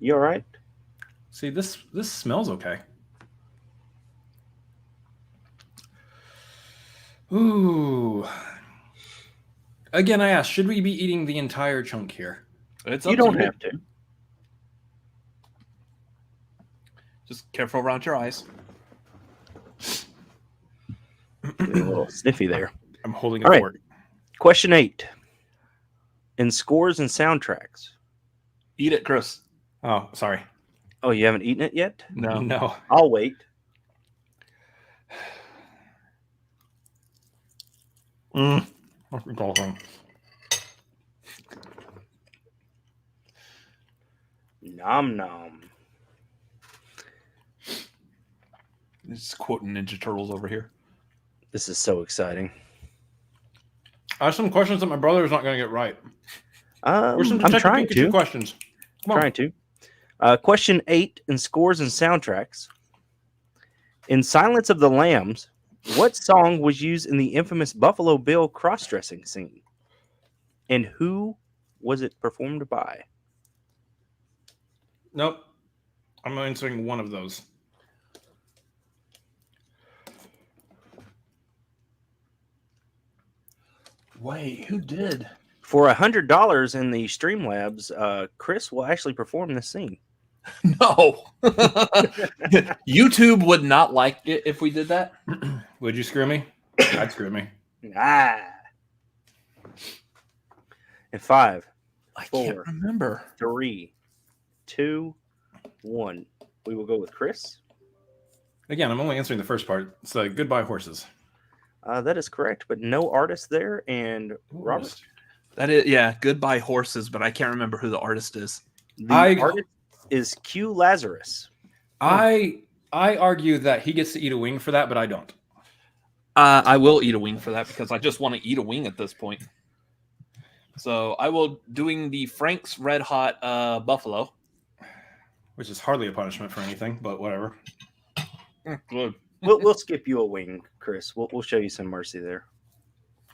You all right? See, this smells okay. Ooh. Again, I asked, should we be eating the entire chunk here? It's You up don't to you. have to. Just careful around your eyes. A little sniffy there. I'm holding it All right. forward. Question 8. In scores and soundtracks. Eat it, Chris. Oh, sorry. Oh, you haven't eaten it yet? No. I'll wait. Nom nom. Just quoting Ninja Turtles over here. This is so exciting. I have some questions that my brother is not going to get right. Or some I'm Detective trying Pikachu to. questions. Come on. Trying to. Question 8 in scores and soundtracks. In Silence of the Lambs, what song was used in the infamous Buffalo Bill cross-dressing scene? And who was it performed by? Nope. I'm answering one of those. Wait, who did? For $100 in the Streamlabs, Chris will actually perform this scene. No. YouTube would not like it if we did that. Would you screw me? I'd screw me. Ah. In 5, I 4, can't remember. 3, 2, 1. We will go with Chris. Again, I'm only answering the first part. It's like Goodbye Horses. That is correct, but no artist there. And Robert? That is, yeah, Goodbye Horses, but I can't remember who the artist is. The artist is Q Lazarus. I argue that he gets to eat a wing for that, but I don't. I will eat a wing for that because I just want to eat a wing at this point. So I will doing the Frank's Red Hot Buffalo. Which is hardly a punishment for anything, but whatever. Good. We'll skip you a wing, Chris. We'll show you some mercy there.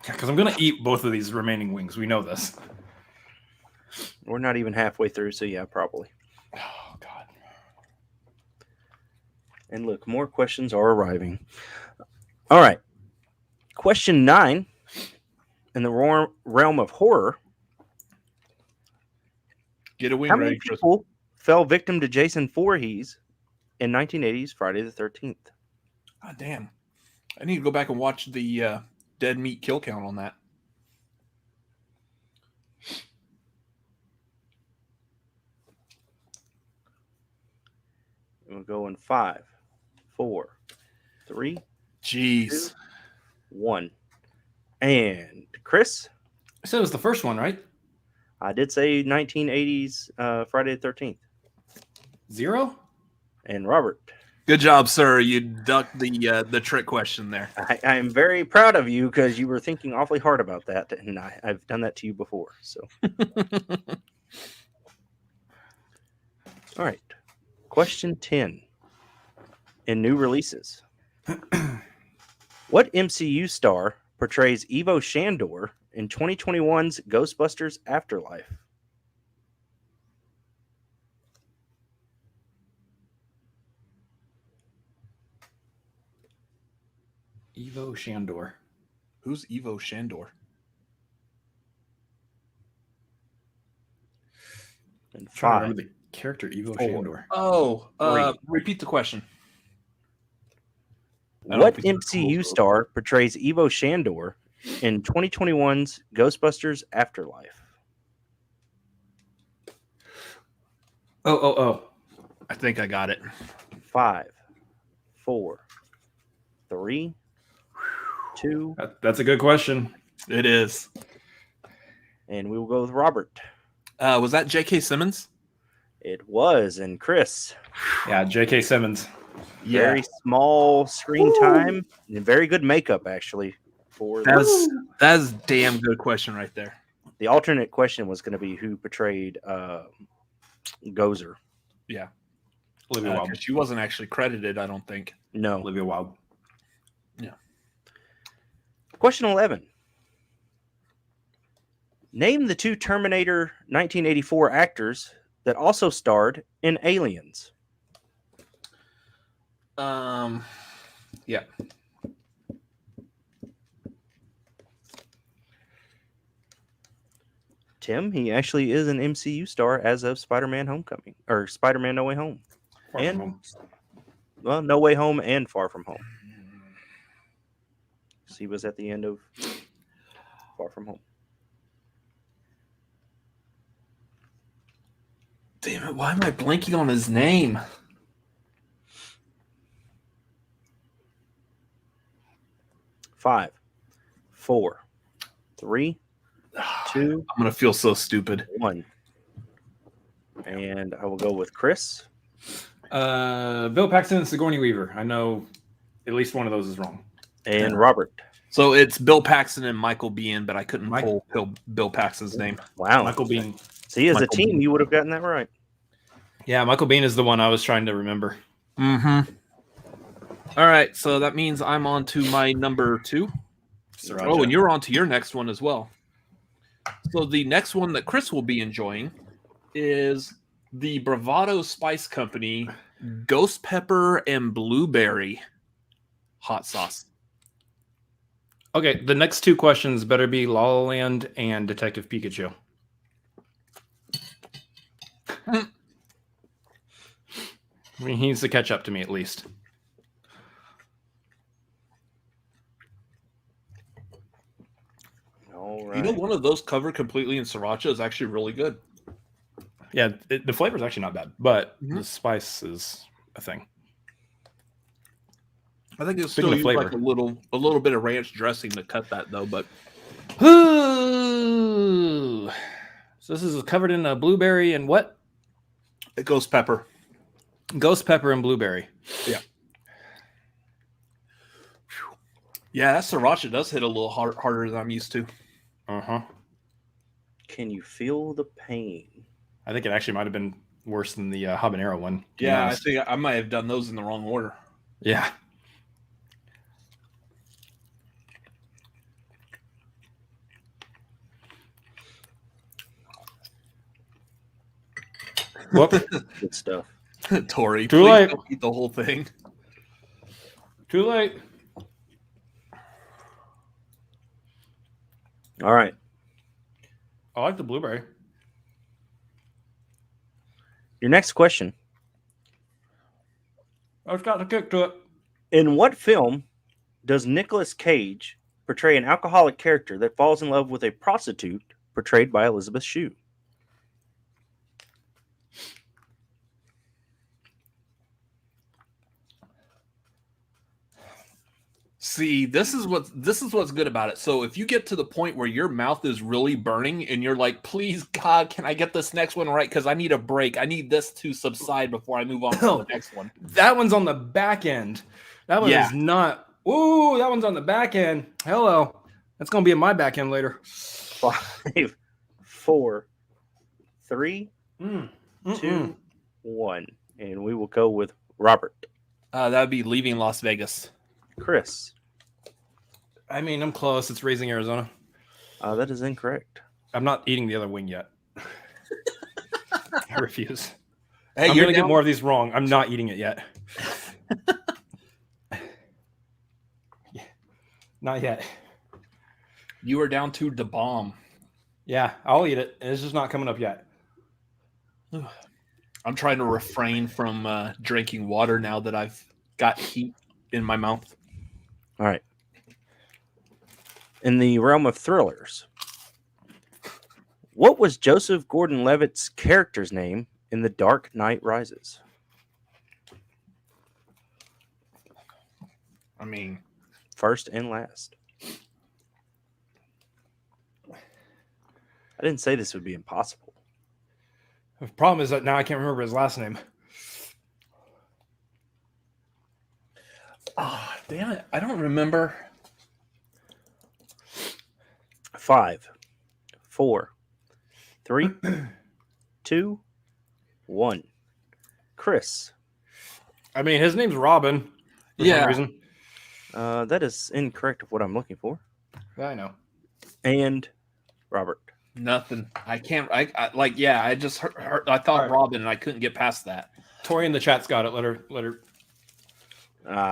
Because I'm going to eat both of these remaining wings. We know this. We're not even halfway through, so yeah, probably. Oh, God. And look, more questions are arriving. All right. Question 9. In the realm of horror, Get a wing how ready, many Chris. people fell victim to Jason Voorhees in 1980's Friday the 13th? God damn. I need to go back and watch the dead meat kill count on that. We'll go in 5, 4, 3, Jeez. 2, 1. And Chris? I said it was the first one, right? I did say 1980's Friday the 13th. 0? And Robert? Good job, sir. You ducked the trick question there. I am very proud of you because you were thinking awfully hard about that, and I've done that to you before. So, all right. Question 10. In new releases, what MCU star portrays Evo Shandor in 2021's Ghostbusters Afterlife? Evo Shandor. Who's Evo Shandor? And I'm trying to 5, remember the character Evo 4. Shandor. Oh, 3. repeat the question. What MCU star portrays Evo Shandor in 2021's Ghostbusters Afterlife? Oh. I think I got it. 5, 4, 3, 2, That's a good question. It is. and we will go with Robert. Was that J.K. Simmons? It was, and Chris. Yeah, J.K. Simmons. Very small screen time and very good makeup, actually. For That's a damn good question right there. the alternate question was going to be who portrayed Gozer. Yeah. Olivia Wilde. 'Cause she wasn't actually credited, I don't think. No. Olivia Wilde. Yeah. Question 11. Name the 2 Terminator 1984 actors that also starred in Aliens. Yeah. Tim, he actually is an MCU star as of Spider-Man Homecoming, or Spider-Man No Way Home. Far From And Home. well, No Way Home and Far From Home. So he was at the end of Far From Home. Damn it, why am I blanking on his name? Five, 4, 3, 2, I'm gonna feel so stupid. 1. And I will go with Chris. Bill Paxton and Sigourney Weaver. I know at least one of those is wrong. And Robert. So it's Bill Paxton and Michael Biehn, but I couldn't pull Bill Paxton's name. Wow. Michael Biehn. See, as a Michael team, Biehn. you would have gotten that right. Yeah, Michael Biehn is the one I was trying to remember. Mm-hmm. All right, so that means I'm on to my number 2. Sriracha. Oh, and you're on to your next one as well. So the next one that Chris will be enjoying is the Bravado Spice Company Ghost Pepper and Blueberry Hot Sauce. Okay, the next 2 questions better be La La Land and Detective Pikachu. I mean, he needs to catch up to me at least. All right. You know, one of those covered completely in sriracha is actually really good. Yeah, the flavor is actually not bad, but Mhm. the spice is a thing. I think it's Speaking still of use flavor. like a little bit of ranch dressing to cut that though. But Ooh. So this is covered in a blueberry and what? it goes pepper. Ghost pepper and blueberry. Yeah, that sriracha does hit a little harder than I'm used to. Uh-huh. Can you feel the pain? I think it actually might have been worse than the habanero one. to be Yeah, I honest. think I might have done those in the wrong order. Yeah. Whoop. Good stuff. Tori, Too please late. don't eat the whole thing. Too late. All right. I like the blueberry. Your next question. I've got the kick to it. In what film does Nicolas Cage portray an alcoholic character that falls in love with a prostitute portrayed by Elizabeth Shue? See, this is what's good about it. So if you get to the point where your mouth is really burning and you're like, please God, can I get this next one right? Because I need a break. I need this to subside before I move on to the next one. That one's on the back end. That one Yeah. is not. Ooh, that one's on the back end. Hello. That's going to be in my back end later. 5, 4, 3, Mm. 2, 1. And we will go with Robert. That would be Leaving Las Vegas. Chris. I mean, I'm close. It's Raising Arizona. That is incorrect. I'm not eating the other wing yet. I refuse. Hey, I'm you're going to get down- more of these wrong. I'm not eating it yet. Yeah. Not yet. You are down to the bomb. Yeah, I'll eat it. It's just not coming up yet. I'm trying to refrain from drinking water now that I've got heat in my mouth. All right. In the realm of thrillers, what was Joseph Gordon-Levitt's character's name in The Dark Knight Rises? I mean, First and last. I didn't say this would be impossible. The problem is that now I can't remember his last name. damn it. I don't remember. 5, 4, 3, 2, 1. Chris. I mean, his name's Robin. For Yeah. some reason. That is incorrect of what I'm looking for. I know. And Robert. Nothing. I can't. I like. Yeah. I just heard. I thought All right. Robin, and I couldn't get past that. Tori in the chat's got it. Let her.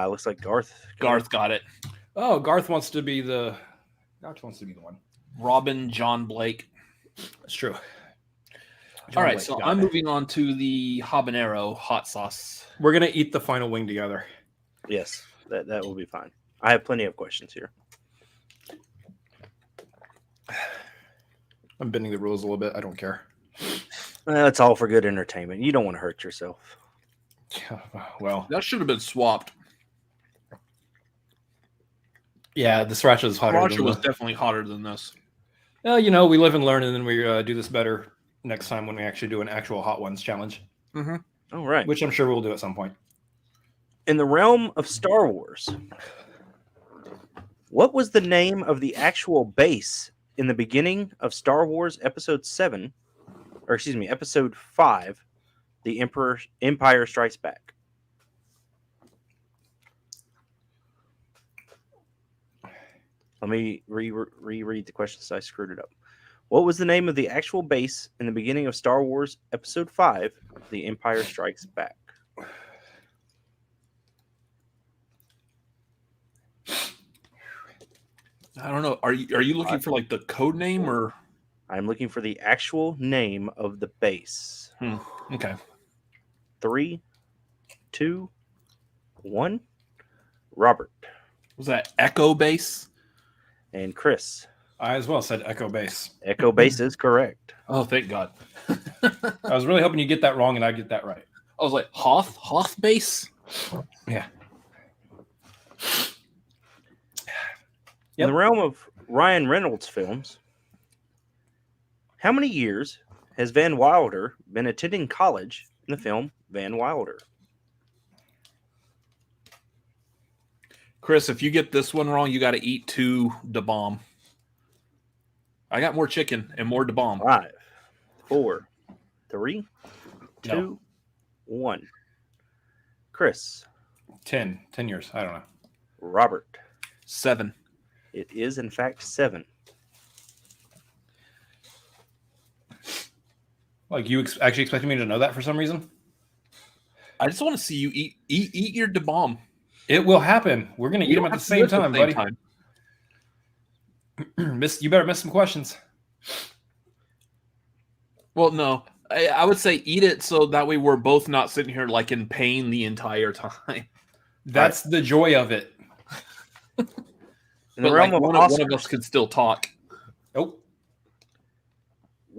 Looks like Garth. Garth got it. Oh, Garth wants to be the one. Robin John Blake. That's true. All right. So I'm moving on to the habanero hot sauce. We're gonna eat the final wing together. Yes, that will be fine. I have plenty of questions here. I'm bending the rules a little bit. I don't care. It's all for good entertainment. You don't want to hurt yourself. Well, That should have been swapped. yeah, the sriracha is hotter. Sriracha Than was the... definitely hotter than this. You know, we live and learn, and then we do this better next time when we actually do an actual hot ones challenge, All right. which I'm sure we'll do at some point. In the realm of Star Wars, What was the name of the actual base in the beginning of Star Wars Episode 7, or excuse me, Episode 5, The Empire Strikes Back? Let me reread the question so I screwed it up. What was the name of the actual base in the beginning of Star Wars Episode 5, The Empire Strikes Back? I don't know. Are you looking for like the code name or? I'm looking for the actual name of the base. Okay. 3, 2, 1. Robert. Was that Echo Base? And Chris. I as well said Echo Base. Echo Base is correct. Oh, thank God. I was really hoping you get that wrong and I get that right. I was like, Hoth Base? Yeah. In the realm of Ryan Reynolds films, how many years has Van Wilder been attending college in the film Van Wilder? Chris, if you get this one wrong, you got to eat 2 Da Bomb. I got more chicken and more Da Bomb. 5, 4, 3, 2, No. 1. Chris. 10 years. I don't know. Robert. 7. It is, in fact, 7. Like you actually expected me to know that for some reason? I just want to see you eat your Da Bomb. It will happen. We're going to eat them at the same time, buddy. You better miss some questions. Well, no. I would say eat it so that way we're both not sitting here like in pain the entire time. That's the joy of it. In the But realm like of one Oscars, of us could still talk. Nope.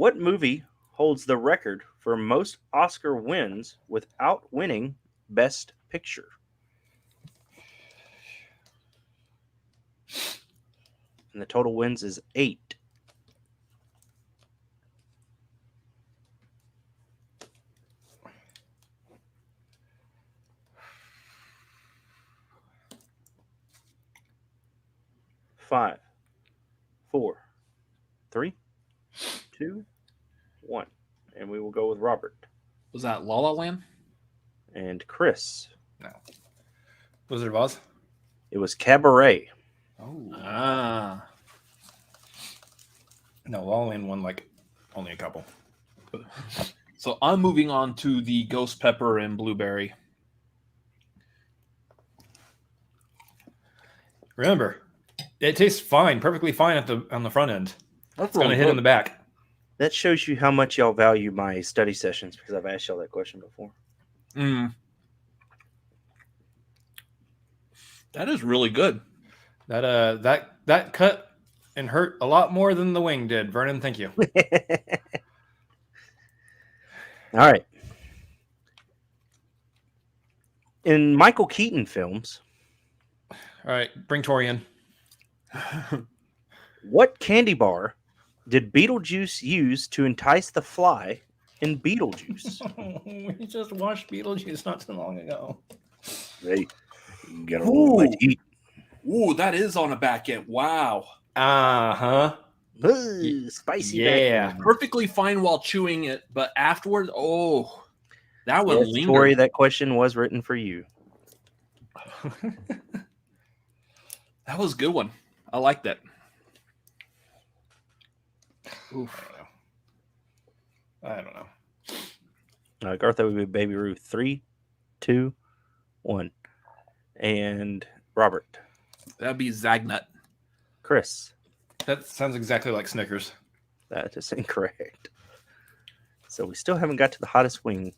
what movie holds the record for most Oscar wins without winning Best Picture? And the total wins is 8. Five, 4, 3, 2, 1. And we will go with Robert. Was that La La Land? And Chris. No. Wizard of Oz? It was Cabaret. Oh. Ah. No, La La Land won like only a couple. So I'm moving on to the Ghost Pepper and Blueberry. Remember, it tastes fine, perfectly fine on the front end. That's It's going to hit in the back. That shows you how much y'all value my study sessions because I've asked y'all that question before. That is really good. That cut and hurt a lot more than the wing did. Vernon, thank you. All right. In Michael Keaton films, All right, bring Tori in. what candy bar did Beetlejuice use to entice the fly in Beetlejuice? We just watched Beetlejuice not too long ago. Hey, you got a little bit to eat. Ooh, that is on a back end. Wow. Uh-huh. Ooh, spicy. Yeah. Perfectly fine while chewing it, but afterwards, oh, that one Yes, lingered. Tori, that question was written for you. That was a good one. I like that. Oof. I don't know. Garth, that would be Baby Ruth. 3, 2, 1. And Robert. That'd be Zagnut. Chris. That sounds exactly like Snickers. That is incorrect. So we still haven't got to the hottest wing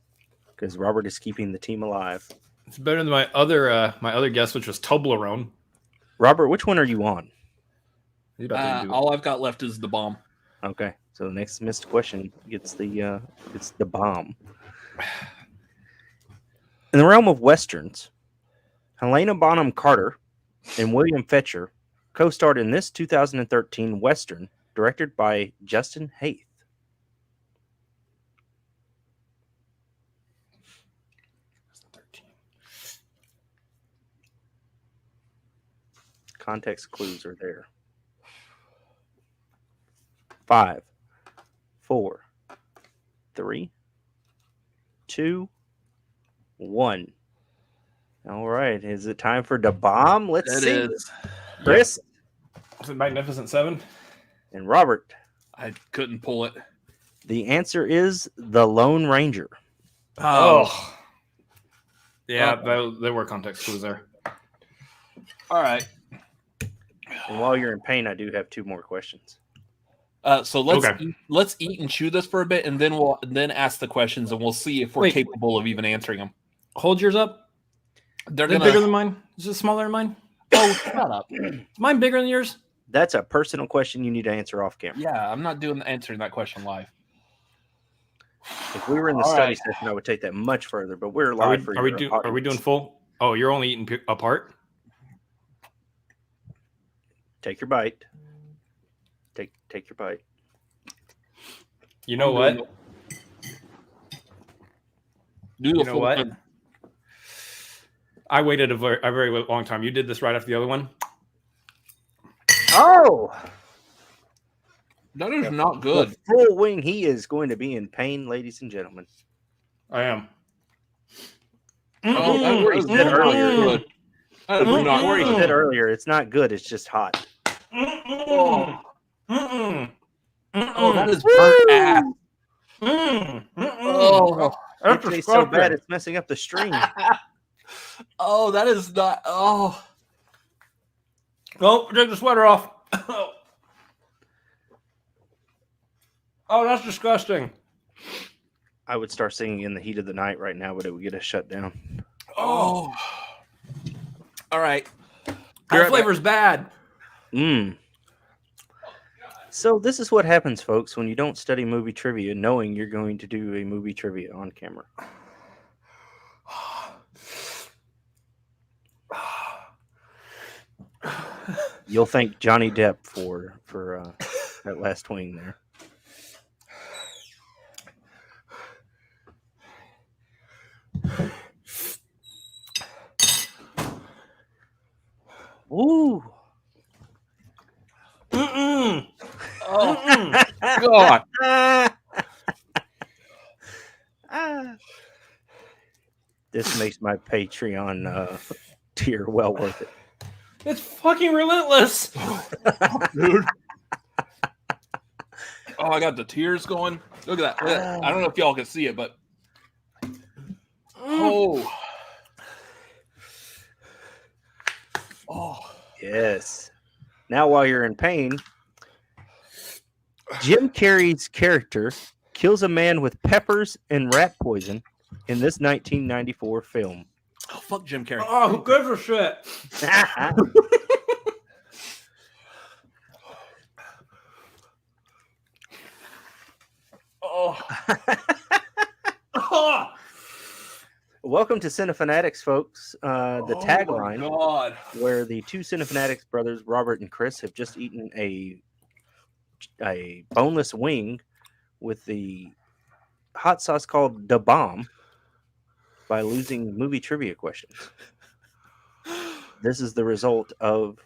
because Robert is keeping the team alive. It's better than my other guess, which was Toblerone. Robert, which one are you on? He's about to do it. All I've got left is the bomb. Okay, so the next missed question gets the bomb. In the realm of westerns, Helena Bonham Carter and William Fetcher co-starred in this 2013 western directed by Justin Haith. Context clues are there. 5, 4, 3, 2, 1. All right. Is it time for the bomb? Let's see. It is. Chris Was it Magnificent Seven? and Robert. I couldn't pull it. The answer is The Lone Ranger. Oh. Yeah, there were context clues there. All right. And while you're in pain, I do have 2 more questions. So let's eat and chew this for a bit, and then we'll ask the questions, and we'll see if we're capable of even answering them. Hold yours up. They're Is it bigger than mine? Is it smaller than mine? Oh, shut up. Is mine bigger than yours? That's a personal question you need to answer off camera. Yeah, I'm not answering that question live. If we were in the study session, I would take that much further, but we're live for Are we doing full? Oh, you're only eating apart? Take your bite. Take your bite. You know what? You know what? I waited a very long time. You did this right after the other one. Oh! That is not good. The full wing. He is going to be in pain, ladies and gentlemen. I am. Oh, that's what he said earlier. That is not What he good. said earlier, it's not good. It's just hot. Oh, that is burnt ass. Oh, It tastes so bad, it's messing up the stream. oh, that is not. Oh, Oh, take the sweater off. Oh, that's disgusting. I would start singing In the Heat of the Night right now, but it would get us shut down. oh. All right. That flavor's bad. So this is what happens, folks, when you don't study movie trivia, knowing you're going to do a movie trivia on camera. You'll thank Johnny Depp for that last wing there. Ooh. Oh, God. This makes my Patreon tier well worth it. It's fucking relentless. Dude. Oh, I got the tears going. Look at that. I don't know if y'all can see it, but oh. Yes. Now, while you're in pain, Jim Carrey's character kills a man with peppers and rat poison in this 1994 film. Oh, fuck Jim Carrey. Oh, who gives a shit? Oh. Welcome to Cinefanatics, folks. The tagline, God. where the 2 Cinefanatics brothers, Robert and Chris, have just eaten a boneless wing with the hot sauce called Da Bomb by losing movie trivia questions. This is the result of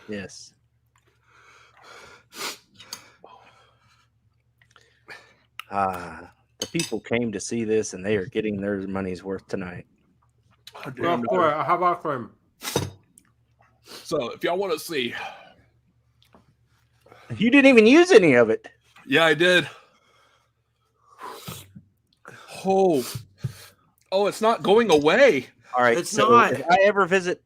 yes. The people came to see this, and they are getting their money's worth tonight. How about cream? So, if y'all want to see, You didn't even use any of it. yeah, I did. Oh, it's not going away. All right, It's so not. if I ever visit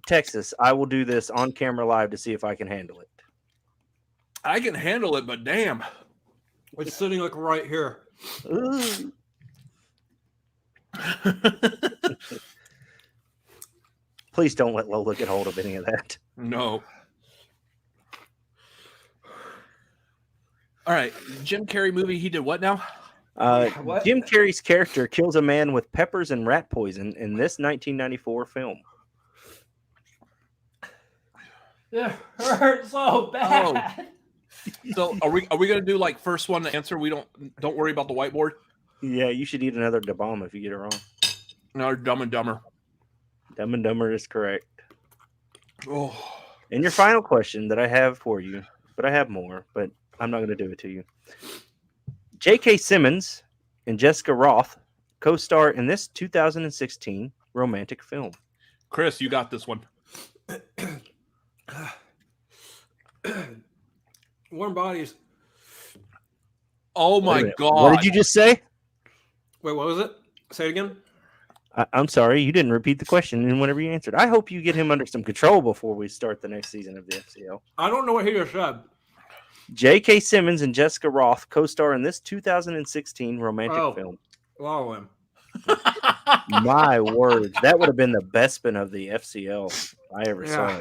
Texas, I will do this on camera live to see if I can handle it. I can handle it, but damn. It's sitting like right here. Ooh. Please don't let Lola get hold of any of that. No. All right, Jim Carrey movie. He did what now? What? Jim Carrey's character kills a man with peppers and rat poison in this 1994 film. It hurts so bad. So are we gonna do like first one to answer? We don't worry about the whiteboard. Yeah, you should eat another Da Bomb if you get it wrong. No, Dumb and Dumber. Dumb and Dumber is correct. Oh. And your final question that I have for you, but I have more, but I'm not going to do it to you. J.K. Simmons and Jessica Roth co-star in this 2016 romantic film. Chris, you got this one. Warm Bodies. Oh my God. What did you just say? Wait, what was it? Say it again. I'm sorry, you didn't repeat the question and whenever you answered. I hope you get him under some control before we start the next season of the FCL. I don't know what he just said. J.K. Simmons and Jessica Roth co-star in this 2016 romantic film. Wow. My word, that would have been the best spin of the FCL I ever saw.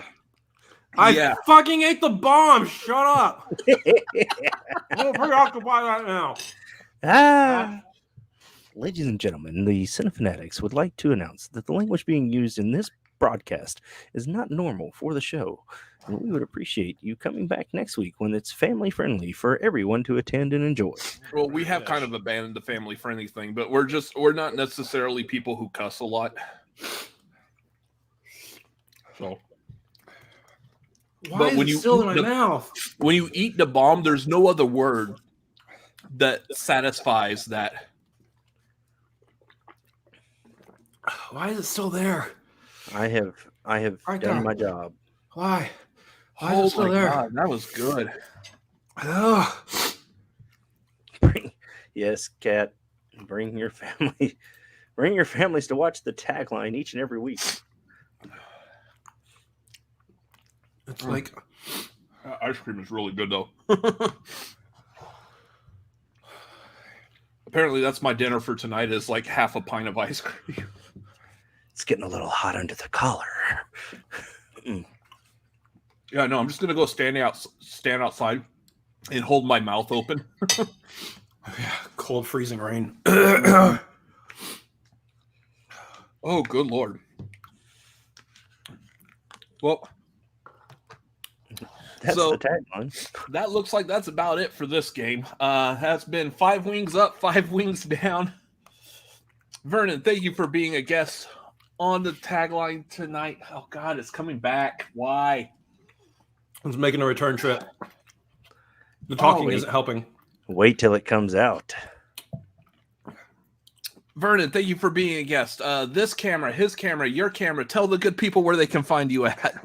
I fucking ate the bomb. Shut up. I'm preoccupied right now. Ladies and gentlemen, the Cinefanatics would like to announce that the language being used in this broadcast is not normal for the show, and we would appreciate you coming back next week when it's family friendly for everyone to attend and enjoy. Well, we have kind of abandoned the family friendly thing, but we're not necessarily people who cuss a lot. So, Why is it still in my mouth? When you eat the bomb, there's no other word that satisfies that. Why is it still there? I have done my job. Why? Why is it still there? God, that was good. Oh. Yes, Kat, bring your family. Bring your families to watch the Tagline each and every week. It's like ice cream is really good though. Apparently, that's my dinner for tonight. Is like half a pint of ice cream. It's getting a little hot under the collar. Yeah, no, I'm just gonna go stand outside and hold my mouth open. Yeah, cold, freezing rain. Oh, good Lord. Well, that's the tagline. That looks like that's about it for this game. That's been 5 wings up, 5 wings down. Vernon, thank you for being a guest on the Tagline tonight. Oh, God, it's coming back. Why? It's making a return trip. The talking isn't helping. Wait till it comes out. Vernon, thank you for being a guest. This camera, his camera, your camera. Tell the good people where they can find you at.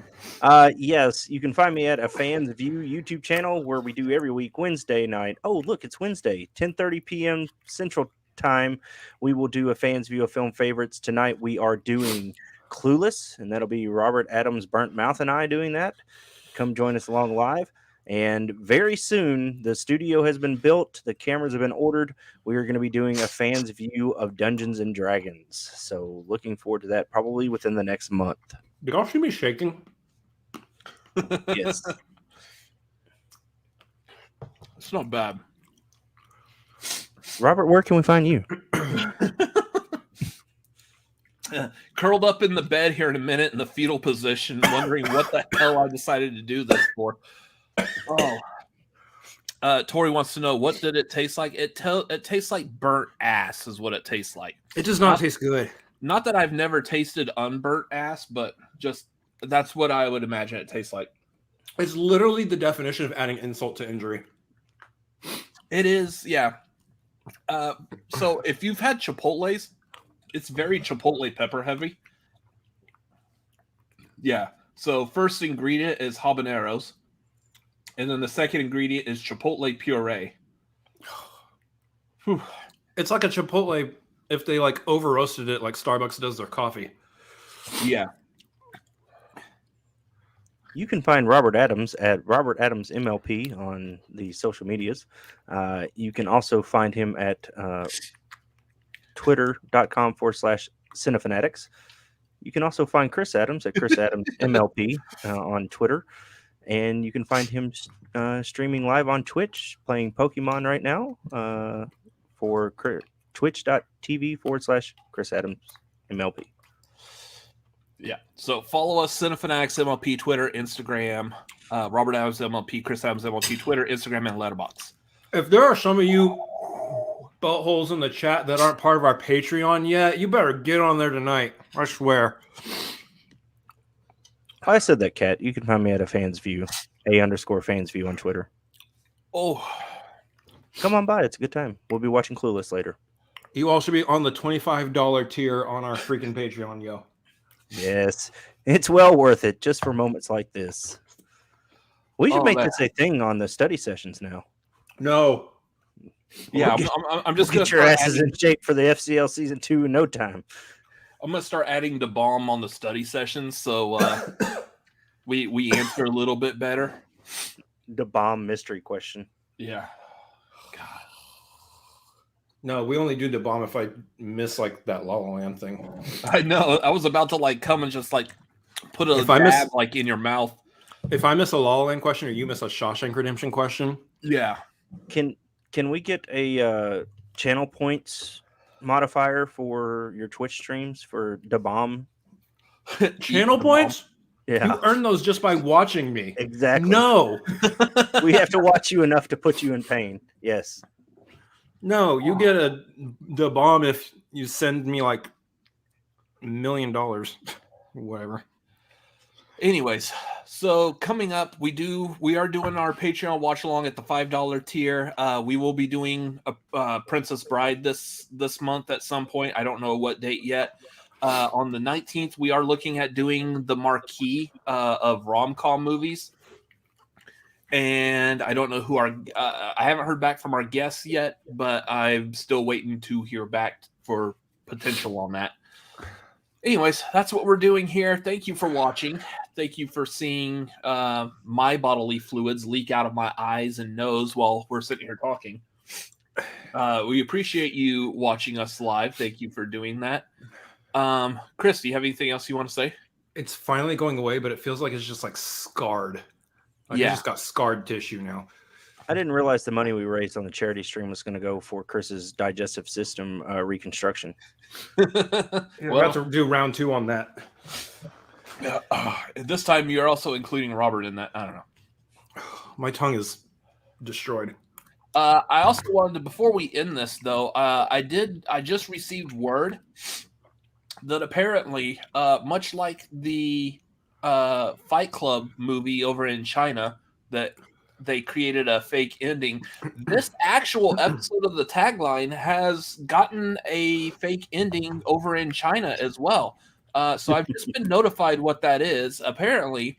Yes, you can find me at a Fans View YouTube channel where we do every week Wednesday night. Oh, look, it's Wednesday, 10:30 p.m. Central Time. We will do a Fans View of Film Favorites. Tonight we are doing Clueless, and that'll be Robert Adams, Burnt Mouth, and I doing that. Come join us along live. And very soon, the studio has been built. The cameras have been ordered. We are going to be doing a Fans View of Dungeons and Dragons. So looking forward to that probably within the next month. Did y'all see me shaking? Yes. It's not bad. Robert, where can we find you? Curled up in the bed here in a minute in the fetal position, wondering what the hell I decided to do this for. Oh. Tori wants to know, what did it taste like? It tastes like burnt ass is what it tastes like. It does not taste good. Not that I've never tasted unburnt ass, but just that's what I would imagine it tastes like. It's literally the definition of adding insult to injury. It is, yeah. So if you've had Chipotle's, it's very Chipotle pepper heavy. Yeah. So first ingredient is habaneros. And then the second ingredient is Chipotle puree. Whew. It's like a Chipotle if they like over roasted it like Starbucks does their coffee. Yeah. You can find Robert Adams at Robert Adams MLP on the social medias. You can also find him at twitter.com/Cinefanatics. You can also find Chris Adams at Chris Adams MLP on Twitter. And you can find him streaming live on Twitch, playing Pokemon right now for twitch.tv/Chris Adams MLP. Yeah. So follow us, Cinefanatics MLP, Twitter, Instagram, Robert Adams MLP, Chris Adams MLP, Twitter, Instagram, and Letterboxd. If there are some of you buttholes in the chat that aren't part of our Patreon yet, you better get on there tonight. I swear. I said that, Kat. You can find me at @fansview on Twitter. Oh, come on by. It's a good time. We'll be watching Clueless later. You all should be on the $25 tier on our freaking Patreon, yo. Yes, it's well worth it just for moments like this. We should make this a thing on the study sessions now. No. Yeah, I'm just going to get your asses in shape for the FCL season 2 in no time. I'm going to start adding the bomb on the study sessions so we answer a little bit better. The bomb mystery question. Yeah. God. No, we only do the bomb if I miss like that La La Land thing. I know. I was about to like come and just like put a dab like in your mouth. If I miss a La La Land question or you miss a Shawshank Redemption question, yeah. Can we get a channel points modifier for your Twitch streams for the bomb? Channel points? Yeah. You earn those just by watching me. Exactly. No. We have to watch you enough to put you in pain. Yes. No, you get the bomb if you send me like $1 million. Whatever. Anyways, so coming up, we are doing our Patreon watch along at the $5 tier. We will be doing a Princess Bride this month at some point. I don't know what date yet. On the 19th, we are looking at doing the marquee of rom-com movies. And I don't know who I haven't heard back from our guests yet, but I'm still waiting to hear back for potential on that. Anyways, that's what we're doing here. Thank you for watching. Thank you for seeing my bodily fluids leak out of my eyes and nose while we're sitting here talking. We appreciate you watching us live. Thank you for doing that. Chris, do you have anything else you want to say? It's finally going away, but it feels like it's just like scarred. Like Yeah. It's just got scarred tissue now. I didn't realize the money we raised on the charity stream was going to go for Chris's digestive system reconstruction. We'll have to do round 2 on that. This time you're also including Robert in that. I don't know. My tongue is destroyed. I also wanted to, before we end this though, I just received word that apparently, much like the Fight Club movie over in China, that they created a fake ending. This actual episode of the Tagline has gotten a fake ending over in China as well. So I've just been notified what that is. Apparently,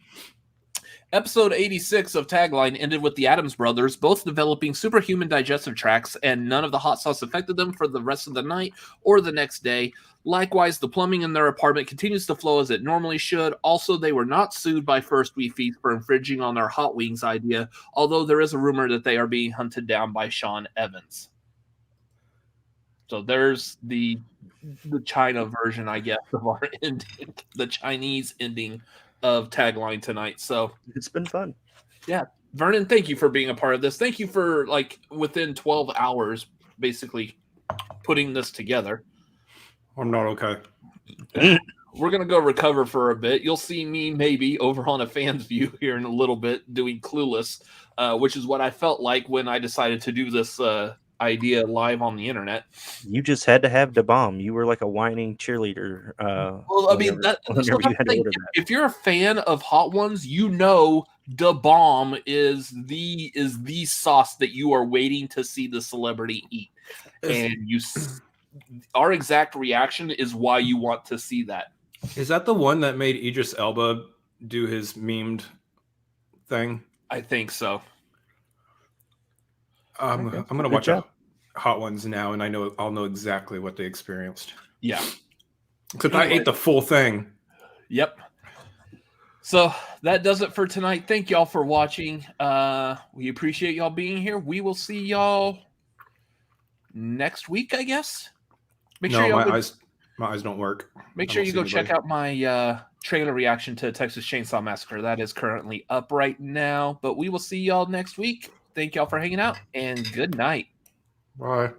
episode 86 of Tagline ended with the Addams brothers both developing superhuman digestive tracts, and none of the hot sauce affected them for the rest of the night or the next day. Likewise, the plumbing in their apartment continues to flow as it normally should. Also, they were not sued by First We Feast for infringing on their hot wings idea, although there is a rumor that they are being hunted down by Sean Evans. So there's the China version, I guess, of our ending, the Chinese ending of Tagline tonight. So it's been fun. Yeah. Vernon, thank you for being a part of this. Thank you for, like, within 12 hours, basically putting this together. I'm not okay. We're going to go recover for a bit. You'll see me maybe over on a fan's view here in a little bit doing Clueless, which is what I felt like when I decided to do this idea live on the internet. You just had to have the bomb. You were like a whining cheerleader. Well, I mean, if you're a fan of Hot Ones, you know the bomb is the sauce that you are waiting to see the celebrity eat, and our exact reaction is why you want to see that. Is that the one that made Idris Elba do his memed thing? I think so. I'm gonna watch Hot Ones now, and I'll know exactly what they experienced. Yeah, because I ate the full thing. Yep. So that does it for tonight. Thank y'all for watching. We appreciate y'all being here. We will see y'all next week, I guess. My eyes don't work. Make sure you go check out my trailer reaction to Texas Chainsaw Massacre. That is currently up right now. But we will see y'all next week. Thank y'all for hanging out, and good night. Bye.